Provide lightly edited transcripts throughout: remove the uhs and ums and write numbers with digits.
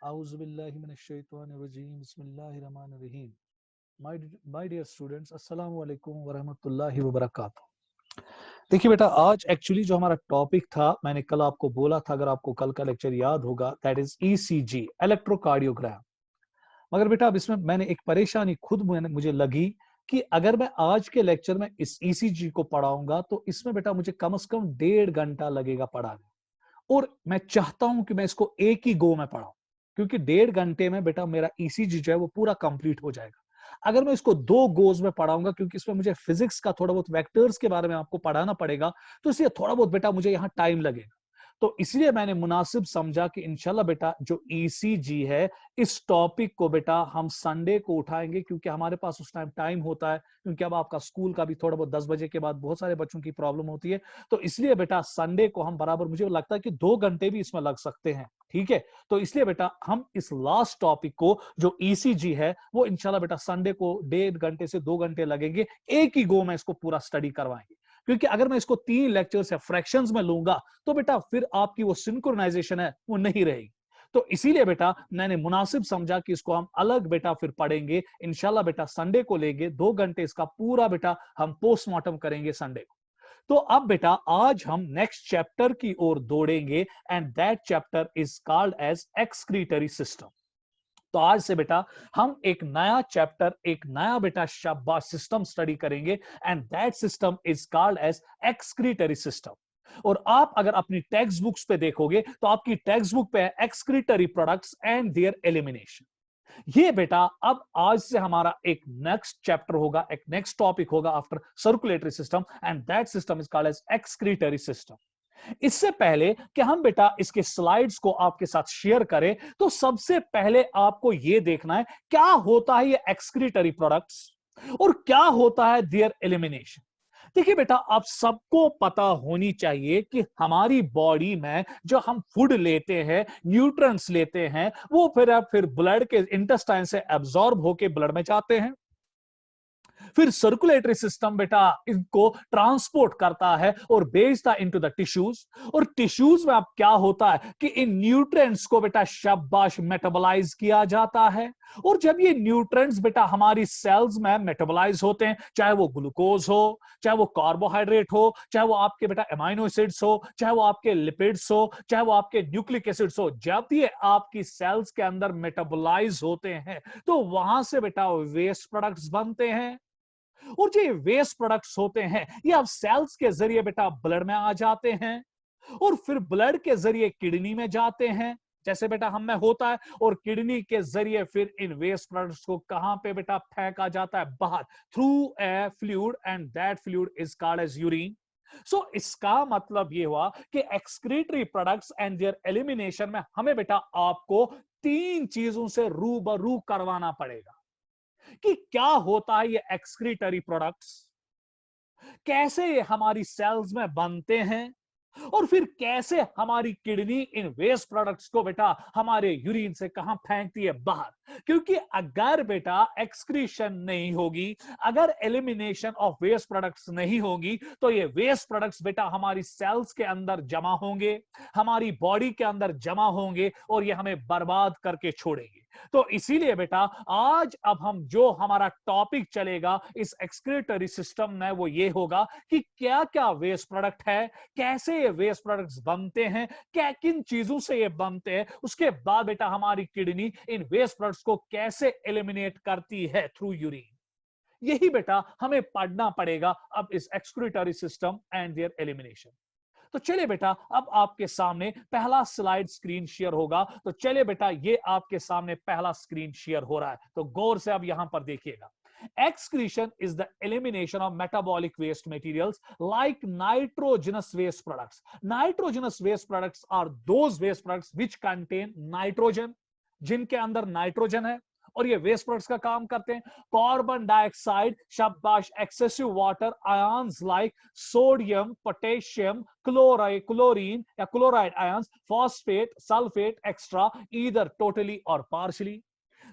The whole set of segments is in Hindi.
Auzubillahiminash-shaytanir-rajim. Bismillahir-rahmanir-rahim. My dear students, अस्सलाम वालेकुम वरहमतुल्लाहि वबरकातुहू। देखिए बेटा, आज एक्चुअली जो हमारा टॉपिक था, मैंने कल आपको बोला था, अगर आपको कल का लेक्चर याद होगा, दैट इज ईसीजी, इलेक्ट्रोकार्डियोग्राम। मगर बेटा अब इसमें मैंने एक परेशानी खुद मुझे लगी कि अगर मैं आज के लेक्चर में इस ईसीजी को पढ़ाऊंगा तो इसमें बेटा मुझे कम से कम 1.5 घंटा लगेगा पढ़ाने। और मैं चाहता हूं कि मैं इसको एक ही गो में पढ़ाऊं, क्योंकि 1.5 घंटे में बेटा मेरा ईसीजी जो है वो पूरा कंप्लीट हो जाएगा। अगर मैं इसको 2 गोज में पढ़ाऊंगा, क्योंकि इसमें मुझे फिजिक्स का थोड़ा बहुत वेक्टर्स के बारे में आपको पढ़ाना पड़ेगा, तो इसलिए थोड़ा बहुत बेटा मुझे यहाँ टाइम लगेगा। तो इसलिए मैंने मुनासिब समझा कि इंशाल्लाह बेटा जो ईसीजी है, इस टॉपिक को बेटा हम संडे को उठाएंगे, क्योंकि हमारे पास उस टाइम होता है, क्योंकि अब आपका स्कूल का भी थोड़ा बहुत 10 बजे के बाद बहुत सारे बच्चों की प्रॉब्लम होती है। तो इसलिए बेटा संडे को हम बराबर, मुझे लगता है कि 2 घंटे भी इसमें लग सकते हैं, ठीक है। तो इसलिए बेटा हम इस लास्ट टॉपिक को जो ईसीजी है वो इंशाल्लाह बेटा संडे को 1.5 घंटे से 2 घंटे लगेंगे, एक ही गो में इसको पूरा स्टडी करवाएंगे। क्योंकि अगर मैं इसको 3 लेक्चर्स या फ्रैक्शंस में लूंगा तो बेटा फिर आपकी वो सिंक्रोनाइजेशन है वो नहीं रहेगी। तो इसीलिए बेटा मैंने मुनासिब समझा कि इसको हम अलग बेटा फिर पढ़ेंगे इंशाल्लाह बेटा, संडे को लेंगे 2 घंटे, इसका पूरा बेटा हम पोस्टमार्टम करेंगे संडे को। तो अब बेटा आज हम नेक्स्ट चैप्टर की ओर दौड़ेंगे, and that chapter is called as excretory system. तो आज से बेटा हम एक नया चैप्टर, एक नया बेटा शाबाश सिस्टम स्टडी करेंगे, and that system is called as excretory system. और आप अगर अपनी टेक्स्ट बुक्स पे देखोगे तो आपकी टेक्स्ट बुक पे है excretory products and their elimination. ये बेटा अब आज से हमारा एक नेक्स्ट चैप्टर होगा, एक नेक्स्ट टॉपिक होगा after circulatory system, and that system is called as excretory system. इससे पहले कि हम बेटा इसके स्लाइड्स को आपके साथ शेयर करें, तो सबसे पहले आपको यह देखना है क्या होता है ये एक्सक्रीटरी प्रोडक्ट्स और क्या होता है देयर एलिमिनेशन। देखिए बेटा, आप सबको पता होनी चाहिए कि हमारी बॉडी में जो हम फूड लेते हैं, न्यूट्रिएंट्स लेते हैं, वो फिर ब्लड के इंटेस्टाइन से एब्जॉर्ब होके ब्लड में जाते हैं। फिर सर्कुलेटरी सिस्टम बेटा इनको ट्रांसपोर्ट करता है और भेजता इनटू द टिश्यूज। और टिश्यूज में अब क्या होता है कि इन न्यूट्रिएंट्स को बेटा शाबाश मेटाबोलाइज किया जाता है। और जब ये न्यूट्रिएंट्स बेटा हमारी सेल्स में मेटाबोलाइज होते हैं, चाहे वो ग्लूकोज हो, चाहे वो कार्बोहाइड्रेट हो, चाहे वो आपके बेटा एमाइनो एसिड्स हो, चाहे वो आपके लिपिड्स हो, चाहे वो आपके न्यूक्लिक एसिड्स हो, जब ये आपकी सेल्स के अंदर मेटाबोलाइज होते हैं तो वहां से बेटा वेस्ट प्रोडक्ट्स बनते हैं। और जो वेस्ट प्रोडक्ट्स होते हैं ये अब सेल्स के जरिए बेटा ब्लड में आ जाते हैं, और फिर ब्लड के जरिए किडनी में जाते हैं, जैसे बेटा हम में होता है, और किडनी के जरिए फिर इन वेस्ट प्रोडक्ट्स को कहां पे बेटा फेंका जाता है, बाहर, through a fluid, and that fluid is called as urine. So इसका मतलब ये हुआ कि excretory products and their elimination में हमें बेटा आपको 3 चीजों से रूबरू करवाना पड़ेगा कि क्या होता है ये एक्सक्रीटरी प्रोडक्ट्स, कैसे ये हमारी सेल्स में बनते हैं, और फिर कैसे हमारी किडनी इन वेस्ट प्रोडक्ट्स को बेटा हमारे यूरिन से कहां फेंकती है, बाहर। क्योंकि अगर बेटा एक्सक्रीशन नहीं होगी, अगर एलिमिनेशन ऑफ वेस्ट प्रोडक्ट्स नहीं होगी, तो ये वेस्ट प्रोडक्ट्स बेटा हमारी सेल्स के अंदर जमा होंगे, हमारी बॉडी के अंदर जमा होंगे, और ये हमें बर्बाद करके छोड़ेंगे। तो इसीलिए बेटा आज अब हम जो हमारा टॉपिक चलेगा इस एक्सक्रीटरी सिस्टम में वो ये होगा कि क्या क्या वेस्ट प्रोडक्ट है, कैसे ये वेस्ट प्रोडक्ट्स बनते हैं, क्या किन चीजों से ये बनते हैं, उसके बाद बेटा हमारी किडनी इन वेस्ट प्रोडक्ट्स को कैसे एलिमिनेट करती है थ्रू यूरिन। यही बेटा हमें पढ़ना पड़ेगा अब इस excretory system and their elimination. तो चलिए बेटा अब आपके सामने पहला स्लाइड स्क्रीन शेयर होगा। तो चलिए बेटा ये आपके सामने पहला स्क्रीन शेयर हो रहा है, तो गौर से अब यहां पर देखिएगा। Excretion is the elimination of metabolic waste materials like nitrogenous waste products. Nitrogenous waste products are those waste products which contain nitrogen, जिनके अंदर नाइट्रोजन है, और ये वेस्ट प्रोडक्ट्स का काम करते हैं। कार्बन डाइऑक्साइड, शाबाश, excessive water ions like sodium, potassium, chlorine या chloride ions, phosphate, sulphate extra, either totally और पार्शली।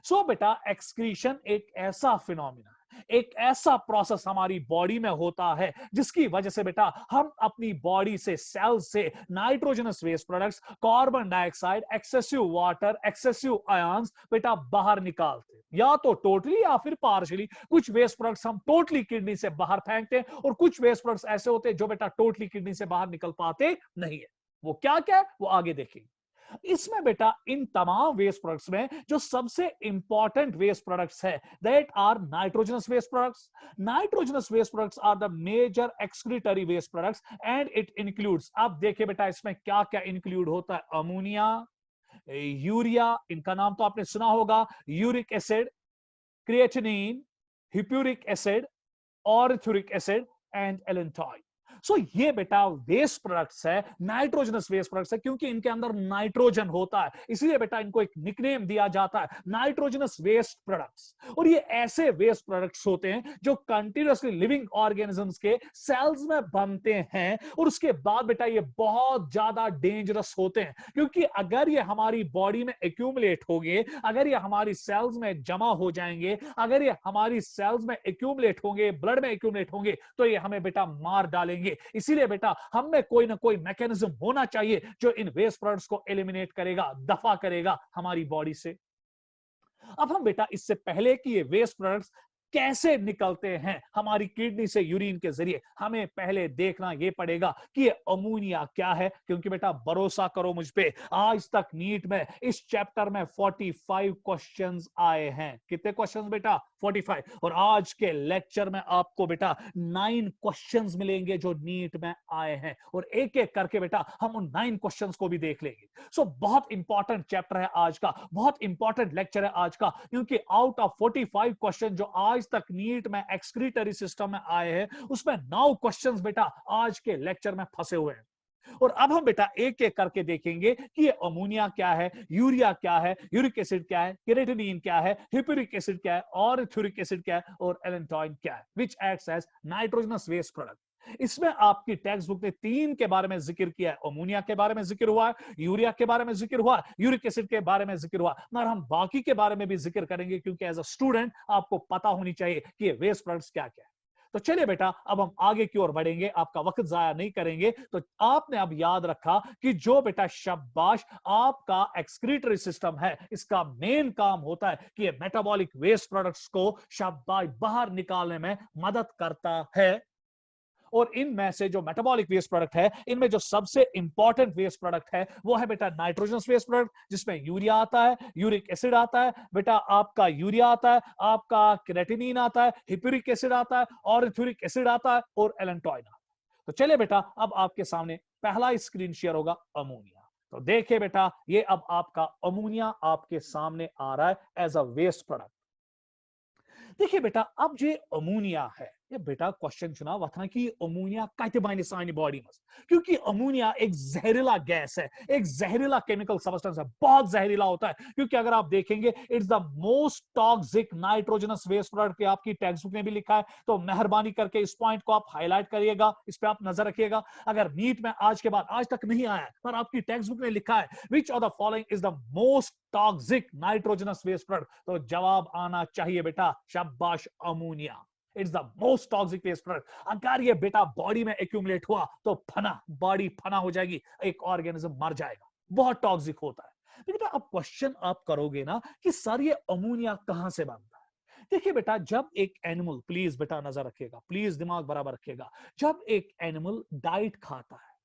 सो बेटा एक्सक्रीशन एक ऐसा फिनोमिना है एक ऐसा प्रोसेस हमारी बॉडी में होता है जिसकी वजह से बेटा हम अपनी बॉडी से, सेल से nitrogenous waste products, carbon dioxide, excessive water, excessive ions बेटा बाहर निकालते हैं, या तो टोटली या फिर पार्शियली। कुछ वेस्ट प्रोडक्ट्स हम टोटली किडनी से बाहर फेंकते हैं और कुछ वेस्ट प्रोडक्ट्स ऐसे होते हैं जो बेटा टोटली किडनी से बाहर निकल पाते नहीं है। वो क्या क्या है वो आगे देखेंगे। इसमें बेटा इन तमाम वेस्ट प्रोडक्ट्स में जो सबसे इंपॉर्टेंट वेस्ट प्रोडक्ट्स है that are nitrogenous waste products. Nitrogenous waste products are the major excretory waste products and it includes, अब देखिए बेटा इसमें क्या क्या इंक्लूड होता है, अमोनिया, यूरिया, इनका नाम तो आपने सुना होगा, uric acid, creatinine, hippuric acid, ornithuric acid and allantoin. So ये बेटा वेस्ट प्रोडक्ट्स है, नाइट्रोजनस वेस्ट प्रोडक्ट्स है, क्योंकि इनके अंदर नाइट्रोजन होता है, इसलिए बेटा इनको एक निकनेम दिया जाता है नाइट्रोजनस वेस्ट प्रोडक्ट्स। और ये ऐसे वेस्ट प्रोडक्ट्स होते हैं जो कंटिन्यूअसली लिविंग ऑर्गेनिजम्स के सेल्स में बनते हैं और उसके बाद बेटा ये बहुत ज्यादा डेंजरस होते हैं, क्योंकि अगर ये हमारी बॉडी में एक्यूमुलेट हो गए, अगर ये हमारी सेल्स में जमा हो जाएंगे, अगर ये हमारी सेल्स में एक्यूमुलेट होंगे, ब्लड में एक्यूमुलेट होंगे, तो ये हमें बेटा मार डालेंगे। इसीलिए बेटा हम में कोई ना कोई मैकेनिज्म होना चाहिए जो इन वेस्ट प्रोडक्ट्स को एलिमिनेट करेगा, दफा करेगा हमारी बॉडी से। अब हम बेटा इससे पहले कि ये वेस्ट प्रोडक्ट्स कैसे निकलते हैं हमारी किडनी से यूरिन के जरिए, हमें पहले देखना यह पड़ेगा कि ये अमोनिया क्या है, क्योंकि बेटा भरोसा करो मुझ पे, आज तक नीट में इस चैप्टर में 45 क्वेश्चंस आए हैं। कितने क्वेश्चंस बेटा? 45। और आज के लेक्चर में आपको बेटा 9 क्वेश्चंस मिलेंगे जो नीट में आए हैं, और एक एक करके बेटा हम उन 9 क्वेश्चंस को भी देख लेंगे। सो बहुत इंपॉर्टेंट चैप्टर है आज का, बहुत इंपॉर्टेंट लेक्चर है आज का, क्योंकि आउट ऑफ 45 क्वेश्चन जो आज तक नीट में एक्सक्रीटरी सिस्टम में आए हैं, उसमें 9 क्वेश्चंस बेटा आज के लेक्चर में फंसे हुए हैं। और अब हम बेटा एक एक करके देखेंगे कि ये अमोनिया क्या है, यूरिया क्या है, यूरिक एसिड क्या है, क्रिएटिनिन क्या है, हिप्यूरिक एसिड क्या है, और ऑर्थूरिक एसिड क्या है, और एलेंटॉइन क्या है, which acts as nitrogenous waste product. इसमें आपकी टेक्स्ट बुक ने 3 के बारे में जिक्र किया है, अमोनिया के बारे में जिक्र हुआ है, यूरिया के बारे में जिक्र हुआ, यूरिक एसिड के बारे में जिक्र हुआ, मगर हम बाकी के बारे में भी जिक्र करेंगे, क्योंकि एज अ स्टूडेंट आपको पता होनी चाहिए कि ये वेस्ट प्रोडक्ट्स क्या क्या है। तो चलिए बेटा अब हम आगे की ओर बढ़ेंगे, आपका वक्त जाया नहीं करेंगे। तो आपने अब याद रखा कि जो बेटा शाबाश आपका एक्सक्रीटरी सिस्टम है, इसका मेन काम होता है कि ये मेटाबॉलिक वेस्ट प्रोडक्ट्स को शाबाश बाहर निकालने में मदद करता है। और इनमें से जो मेटाबॉलिक वेस्ट प्रोडक्ट है, इनमें जो सबसे इंपॉर्टेंट वेस्ट प्रोडक्ट है वो है बेटा नाइट्रोजनस वेस्ट प्रोडक्ट, जिसमें यूरिया आता है, यूरिक एसिड आता है, बेटा आपका यूरिया आता है, आपका क्रिएटिनिन आता है, हिप्यूरिक एसिड आता है, ऑर्थूरिक एसिड आता है, और एलेंटॉइन आता है। तो चलिए बेटा अब आपके सामने पहला स्क्रीन शेयर होगा अमोनिया। तो देखिए बेटा ये अब आपका अमोनिया आपके सामने आ रहा है एज अ वेस्ट प्रोडक्ट। देखिए बेटा अब जो अमोनिया है, ये बेटा क्वेश्चन चुना हुआ था कि अमोनिया कैसे बाइंड सानी बॉडी में, क्योंकि अमोनिया एक जहरीला गैस है, एक जहरीला केमिकल सब्सटेंस है, बहुत जहरीला होता है। क्योंकि अगर आप देखेंगे it's the most toxic nitrogenous waste product, आपकी टेक्स्ट बुक में भी लिखा है, तो मेहरबानी करके इस पॉइंट को आप हाईलाइट करिएगा, इस पे आप नजर रखिएगा। अगर नीट में आज के बाद आज तक नहीं आया है पर आपकी टेक्स्ट बुक में लिखा है which of the following is the most toxic nitrogenous waste product, तो जवाब आना चाहिए बेटा शाबाश ammonia. It's the most toxic waste product. अगर ये बेटा बॉडी में एक्यूमुलेट हुआ तो बॉडी फना हो जाएगी, एक ऑर्गेनिज्म मर जाएगा, बहुत टॉक्सिक होता है। लेकिन अब क्वेश्चन आप करोगे ना कि सर ये अमोनिया कहां से बनता है। देखिए बेटा जब एक एनिमल, प्लीज बेटा नजर रखिएगा, प्लीज दिमाग बराबर रखिएगा, जब एक एनिमल डाइट खाता है,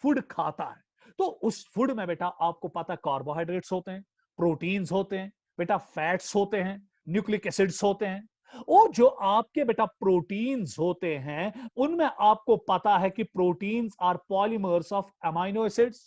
फूड खाता है, तो उस फूड में बेटा आपको पता है कार्बोहाइड्रेट्स होते हैं, प्रोटीन्स होते हैं, बेटा फैट्स होते हैं, न्यूक्लिक एसिड्स होते हैं। और जो आपके बेटा प्रोटीन्स होते हैं उनमें आपको पता है कि proteins are polymers of amino acids.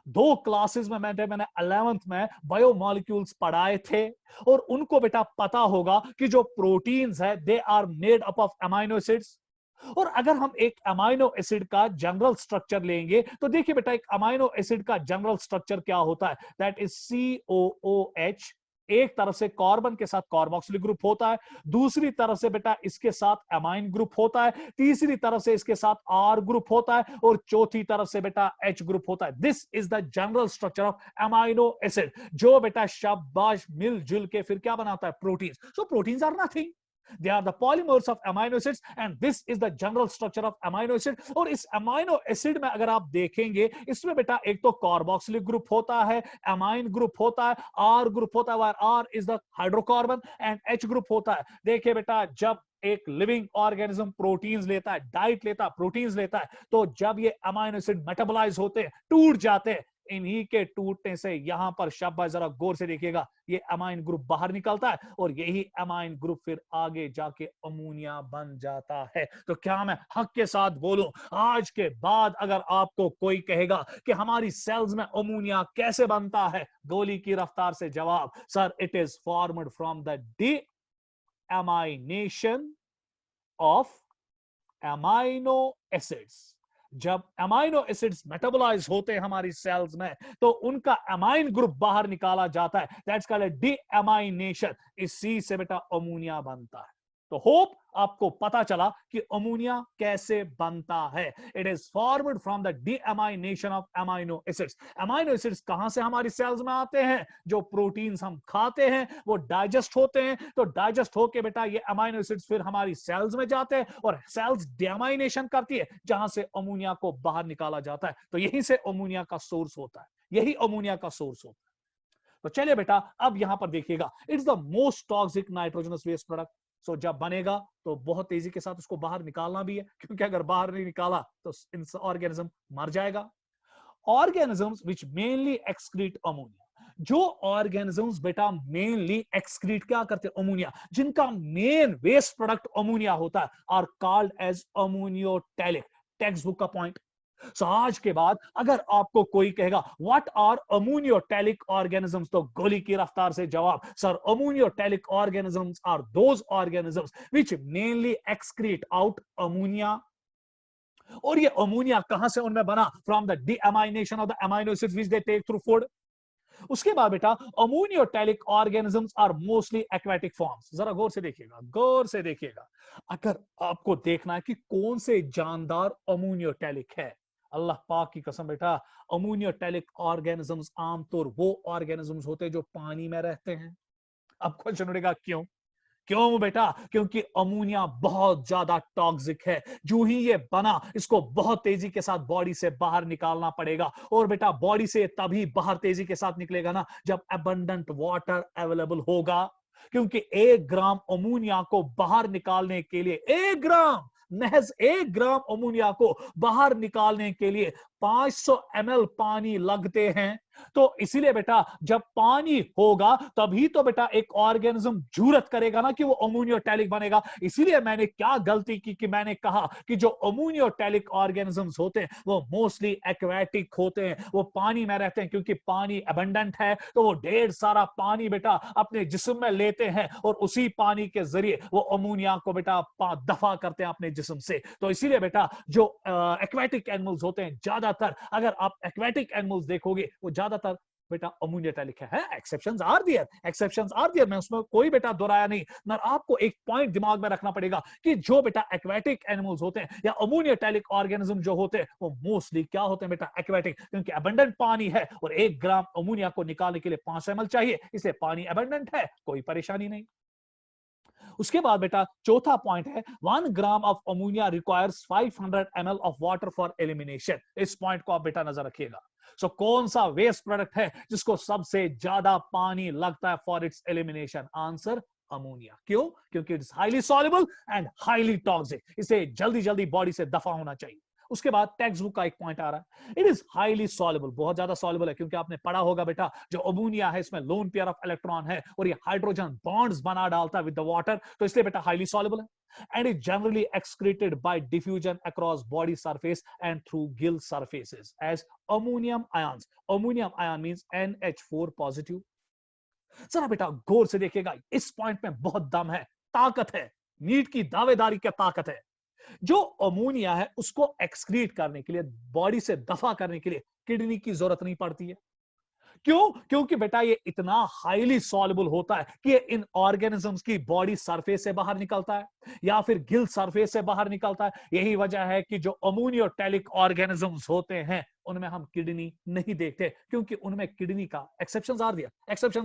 2 classes में मैंने 11th में बायोमोलिक्यूल्स पढ़ाए थे, और उनको बेटा पता होगा कि जो प्रोटीन्स है they are made up of amino acids. और अगर हम एक अमाइनो एसिड का जनरल स्ट्रक्चर लेंगे तो देखिए बेटा एक अमाइनो एसिड का जनरल स्ट्रक्चर क्या होता है, दैट इज COOH। एक तरफ से कार्बन के साथ कार्बोक्सिलिक ग्रुप होता है, दूसरी तरफ से बेटा इसके साथ अमाइन ग्रुप होता है, तीसरी तरफ से इसके साथ R ग्रुप होता है, और चौथी तरफ से बेटा H ग्रुप होता है। This is the general structure of amino acid, जो बेटा शाबाश मिलजुल के फिर क्या बनाता है, proteins. So proteins are nothing, They are the polymers of amino acids and this is the general structure of amino acid. और इस amino acid में अगर आप देखेंगे इसमें बेटा एक तो कार्बोक्सिलिक ग्रुप होता है, अमाइन ग्रुप होता है, R ग्रुप होता है, where R is the hydrocarbon and H group होता है। देखिए बेटा जब एक लिविंग ऑर्गेनिज्म प्रोटीन्स लेता है, डाइट लेता है, प्रोटीन्स लेता है, तो जब ये अमाइनो एसिड मेटाबोलाइज होते हैं, टूट जाते हैं, इन्हीं के टूटने से यहां पर शाबाश जरा गौर से देखिएगा ये अमाइन ग्रुप बाहर निकलता है और यही अमाइन ग्रुप फिर आगे जाके अमोनिया बन जाता है। तो क्या मैं हक के साथ बोलूं, आज के बाद अगर आपको कोई कहेगा कि हमारी सेल्स में अमोनिया कैसे बनता है, गोली की रफ्तार से जवाब, sir it is formed from the deamination of amino acids. जब अमाइनो एसिड्स मेटाबोलाइज होते हैं हमारी सेल्स में तो उनका अमाइन ग्रुप बाहर निकाला जाता है, दैट्स कॉल्ड डीएमाइनेशन। इसी से बेटा अमोनिया बनता है। तो होप आपको पता चला कि अमोनिया कैसे बनता है। It is formed from the deamination of amino acids. Amino acids कहां से हमारी सेल्स में आते हैं, जो प्रोटीन्स हम खाते हैं वो डाइजेस्ट होते हैं, तो डाइजेस्ट होके बेटा ये अमाइनो एसिड्स फिर हमारी सेल्स में जाते हैं और सेल्स डीएमाइनेशन करती है जहां से अमोनिया को बाहर निकाला जाता है। तो यहीं से अमोनिया का सोर्स होता है, यही अमोनिया का सोर्स होता है। तो चलिए बेटा अब यहां पर देखिएगा, it's the most toxic nitrogenous waste product. So जब बनेगा तो बहुत तेजी के साथ उसको बाहर निकालना भी है, क्योंकि अगर बाहर नहीं निकाला तो ऑर्गेनिज्म मर जाएगा। Organisms which mainly excrete ammonia, जो ऑर्गेनिजम्स बेटा मेनली एक्सक्रीट क्या करते हैं, अमोनिया, जिनका मेन वेस्ट प्रोडक्ट अमोनिया होता है, are called as ammoniotelic. Text book का पॉइंट। सो आज के बाद अगर आपको कोई कहेगा व्हाट आर अमोनियोटैलिक ऑर्गेनिजम्स, तो गोली की रफ्तार से जवाब, sir ammoniotelic organisms are those organisms which mainly excrete out ammonia. और ये अमोनिया कहां से उनमें बना, from the deamination of the amino acids which they take through food. उसके बाद बेटा ammoniotelic organisms are mostly aquatic forms. जरा गौर से देखिएगा, गौर से देखिएगा, अगर आपको देखना है कि कौन से जानदार अमोनियोटैलिक है, अल्लाह पाक की कसम बेटा अमोनियोटैलिक ऑर्गेनिजम्स आमतौर वो ऑर्गेनिजम्स होते हैं जो पानी में रहते हैं। अब क्वेश्चन उठेगा क्यों, क्यों बेटा, क्योंकि अमोनिया बहुत ज्यादा टॉक्सिक है। जो ही ये बना इसको बहुत तेजी के साथ बॉडी से बाहर निकालना पड़ेगा, और बेटा बॉडी से तभी बाहर तेजी के साथ निकलेगा ना जब अबंडेंट वाटर अवेलेबल होगा। क्योंकि 1 ग्राम अमोनिया को बाहर निकालने के लिए, 1 ग्राम, महज 1 ग्राम अमोनिया को बाहर निकालने के लिए 500 ml पानी लगते हैं। तो इसीलिए बेटा जब पानी होगा तभी तो बेटा एक ऑर्गेनिज्म जरूरत करेगा ना कि वो अमोनियोटैलिक बनेगा। इसीलिए मैंने क्या गलती की कि मैंने कहा कि जो अमोनियोटैलिक ऑर्गेनिजम्स होते हैं वो मोस्टली एक्वेटिक होते हैं, वो पानी में रहते हैं। क्योंकि पानी अबंडेंट है तो वो ढेर सारा पानी बेटा अपने जिस्म में लेते हैं और उसी पानी के जरिए वो अमोनिया को बेटा दफा करते हैं अपने जिस्म से। तो इसीलिए बेटा जो एक्वेटिक एनिमल्स होते हैं, ज्यादातर अगर आप एक्वेटिक एनिमल्स देखोगे वो ज्यादातर बेटा अमोनियोटैलिक है। Exceptions are there, exceptions are there, मैं उसमें कोई बेटा दोहराया नहीं, मगर आपको एक पॉइंट दिमाग में रखना पड़ेगा कि जो बेटा एक्वेटिक एनिमल्स होते हैं या अमोनियोटैलिक ऑर्गेनिज्म जो होते हैं वो मोस्टली क्या होते हैं बेटा, एक्वेटिक। क्योंकि अबंडेंट पानी है और 1 ग्राम अमोनिया को निकालने के लिए 500 ml चाहिए, इसलिए पानी अबंडेंट है, कोई परेशानी नहीं। उसके बाद बेटा चौथा पॉइंट है 1 gram of ammonia requires 500 ml of water for elimination. इस पॉइंट को आप बेटा नजर रखिएगा। सो कौन सा वेस्ट प्रोडक्ट है जिसको सबसे ज्यादा पानी लगता है for its elimination? Answer ammonia. क्यों? क्योंकि it's highly soluble and highly toxic, इसे जल्दी जल्दी बॉडी से दफा होना चाहिए। उसके बाद टेक्स्ट बुक का एक पॉइंट आ रहा है, इट इज हाईली सॉल्युबल, बहुत ज्यादा सॉल्युबल है। क्योंकि आपने पढ़ा होगा बेटा जो अमोनिया है इसमें लोन पेयर ऑफ इलेक्ट्रॉन है और ये हाइड्रोजन बॉन्ड्स बना डालता है विद द वाटर, तो इसलिए बेटा हाईली सॉल्युबल है। and is generally excreted by diffusion across body surface and through gill surfaces as ammonium ions. Ammonium ion means NH4 positive. जरा बेटा गौर से देखिएगा, इस पॉइंट में बहुत दम है, ताकत है, नीट की दावेदारी की ताकत है। जो अमोनिया है उसको एक्सक्रीट करने के लिए, बॉडी से दफा करने के लिए किडनी की जरूरत नहीं पड़ती है। क्यों? क्योंकि बेटा ये इतना हाईली सॉल्युबल होता है कि इन ऑर्गेनिजम्स की बॉडी सरफेस से बाहर निकलता है या फिर गिल सरफेस से बाहर निकलता है। यही वजह है कि जो अमोनियोटैलिक ऑर्गेनिजम्स होते हैं उनमें हम किडनी नहीं देखते, क्योंकि उनमें किडनी का एक्सेप्शंस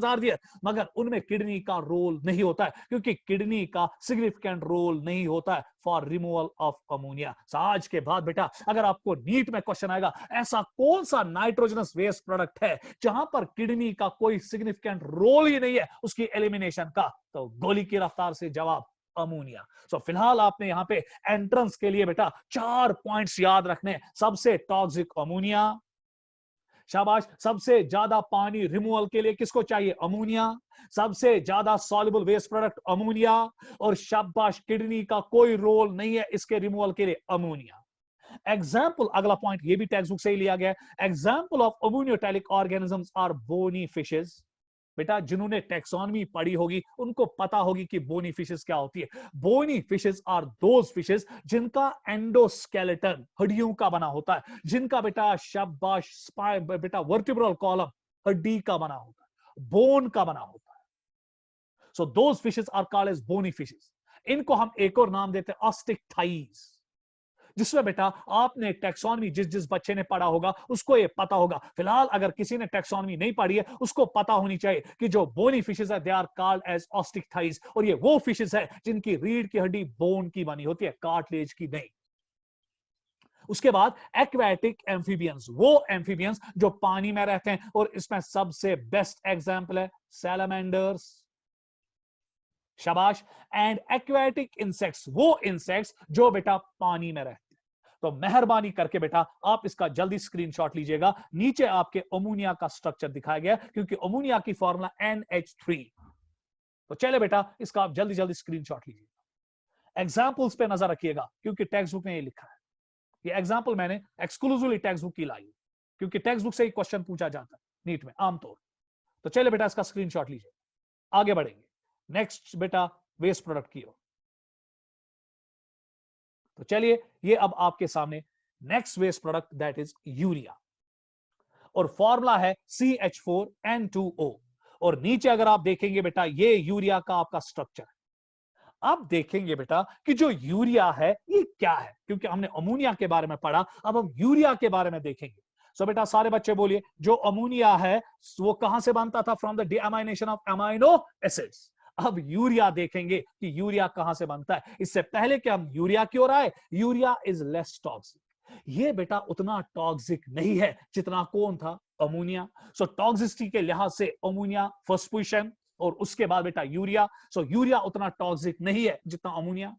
आर दियर, मगर उनमें किडनी का रोल नहीं होता है, क्योंकि किडनी का सिग्निफिकेंट रोल नहीं होता है फॉर रिमूवल ऑफ अमोनिया। आज के बाद बेटा अगर आपको नीट में क्वेश्चन आएगा ऐसा कौन सा नाइट्रोजनस वेस्ट प्रोडक्ट है जहां पर किडनी का कोई सिग्निफिकेंट रोल ही नहीं है उसकी एलिमिनेशन का, तो गोली की रफ्तार से जवाब अमोनिया। सो फिलहाल आपने यहां पे एंट्रेंस के लिए बेटा 4 पॉइंट्स याद रखने। सबसे टॉक्सिक अमोनिया, शाबाश। सबसे ज्यादा पानी रिमूवल के लिए किसको चाहिए? अमोनिया। सबसे ज्यादा सॉल्युबल वेस्ट प्रोडक्ट अमोनिया, और शाबाश किडनी का कोई रोल नहीं है इसके रिमूवल के लिए, अमोनिया। एग्जाम्पल, अगला पॉइंट ये भी टेक्स्ट बुक से ही लिया गया है। Example of ammoniotelic organisms are bony fishes. बेटा जिन्होंने टेक्सोनमी पढ़ी होगी उनको पता होगी कि बोनी फिशेस क्या होती है। Bony fishes are those fishes जिनका एंडोस्केलेटन हड्डियों का बना होता है, जिनका बेटा शाबाश बेटा वर्टिब्रल कॉलम हड्डी का बना होता है, बोन का बना होता है। So those fishes are called as bony fishes. इनको हम एक और नाम देते हैं ऑस्टिक थाइज, जिसमें बेटा आपने टैक्सोनॉमी जिस जिस बच्चे ने पढ़ा होगा उसको ये पता होगा। फिलहाल अगर किसी ने टैक्सोनॉमी नहीं पढ़ी है उसको पता होनी चाहिए कि जो बोनी फिशेस है they are called as osteichthyes, और ये वो फिशेस है जिनकी रीढ़ की हड्डी बोन की बनी होती है, कार्टिलेज की नहीं। उसके बाद एक्वेटिक एम्फीबियंस, वो एम्फीबियंस जो पानी में रहते हैं, और इसमें सबसे बेस्ट एग्जांपल है सैलामेंडर्स, शाबाश। एंड एक्वेटिक इंसेक्ट्स, वो इंसेक्ट्स जो बेटा पानी में रहते हैं। तो मेहरबानी करके बेटा आप इसका जल्दी स्क्रीनशॉट लीजिएगा। नीचे आपके अमोनिया का स्ट्रक्चर दिखाया गया, क्योंकि अमोनिया की फॉर्मूला NH3। तो चले बेटा इसका आप जल्दी जल्दी स्क्रीनशॉट लीजिएगा। एग्जाम्पल्स पे नजर रखिएगा, क्योंकि टेक्स्ट बुक में ये लिखा है। ये एग्जाम्पल मैंने एक्सक्लूसिवली टेक्स्ट बुक की लाई, क्योंकि टेक्स्ट बुक से ही क्वेश्चन पूछा जाता है नीट में आमतौर। तो चले बेटा इसका स्क्रीनशॉट लीजिए, आगे बढ़ेंगे नेक्स्ट बेटा वेस्ट प्रोडक्ट की ओर। तो चलिए ये अब आपके सामने next waste product that is urea, और फॉर्मूला है CH4N2O। और नीचे अगर आप देखेंगे बेटा ये यूरिया का आपका स्ट्रक्चर है। अब देखेंगे बेटा कि जो यूरिया है ये क्या है, क्योंकि हमने अमोनिया के बारे में पढ़ा, अब हम यूरिया के बारे में देखेंगे। सो बेटा सारे बच्चे बोलिए, जो अमोनिया है वो कहां से बनता था? From the deamination of amino acids. अब यूरिया देखेंगे कि यूरिया कहां से बनता है। इससे पहले कि हम यूरिया की ओर आए, यूरिया इज लेस टॉक्सिक। ये बेटा उतना टॉक्सिक नहीं है जितना कौन था? अमोनिया। सो टॉक्सिसिटी के लिहाज से अमोनिया फर्स्ट पोजीशन, और उसके बाद बेटा यूरिया। सो यूरिया उतना टॉक्सिक नहीं है जितना अमोनिया।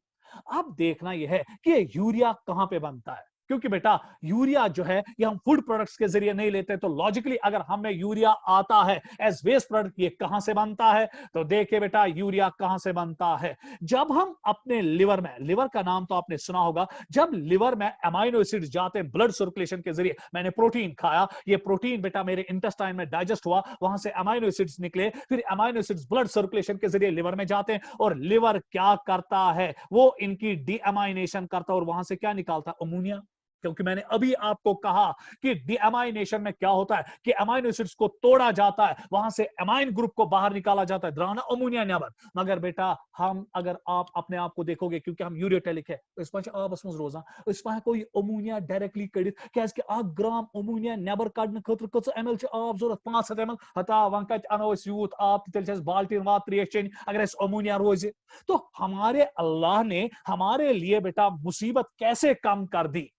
अब देखना यह है कि यूरिया कहां पे बनता है, क्योंकि बेटा यूरिया जो है ये हम फूड प्रोडक्ट्स के जरिए नहीं लेते। तो लॉजिकली अगर हमें यूरिया आता है एज वेस्ट प्रोडक्ट, ये कहां से बनता है? तो देखिए बेटा यूरिया कहां से बनता है। जब हम अपने लिवर में, लिवर का नाम तो आपने सुना होगा, जब लिवर में अमाइनो एसिड्स जाते हैं ब्लड सर्कुलेशन के जरिए, मैंने प्रोटीन खाया, ये प्रोटीन बेटा मेरे इंटेस्टाइन में डाइजेस्ट हुआ, वहां से अमाइनो एसिड्स निकले, फिर अमाइनो एसिड्स ब्लड सर्कुलेशन के जरिए लिवर में जाते हैं, और लिवर क्या करता है? वो इनकी डीअमाइनेशन करता है, और वहां से क्या निकालता है? अमोनिया। क्योंकि मैंने अभी आपको कहा कि डीअमाइनेशन में क्या होता है कि अमाइनो एसिड्स को तोड़ा जाता है, वहां से अमाइन ग्रुप को बाहर निकाला जाता है, द्रावण अमोनिया नेबर। मगर बेटा हम, अगर आप अपने आप को देखोगे, क्योंकि हम यूरियोटेलिक है, तो इसमें आबस मज रोजान, इसमें कोई अमोनिया डायरेक्टली कड़ित, क्योंकि 1 ग्राम अमोनिया नेबर कड़ने खतर कच ml आब जरूरत? 500 ml। हता वन कत अनो यूत आब, तेल बाल्टीन वा त्रेश चेन अगर इस अमोनिया रोज। तो हमारे अल्लाह ने हमारे लिए बेटा मुसीबत कैसे कम कर दी?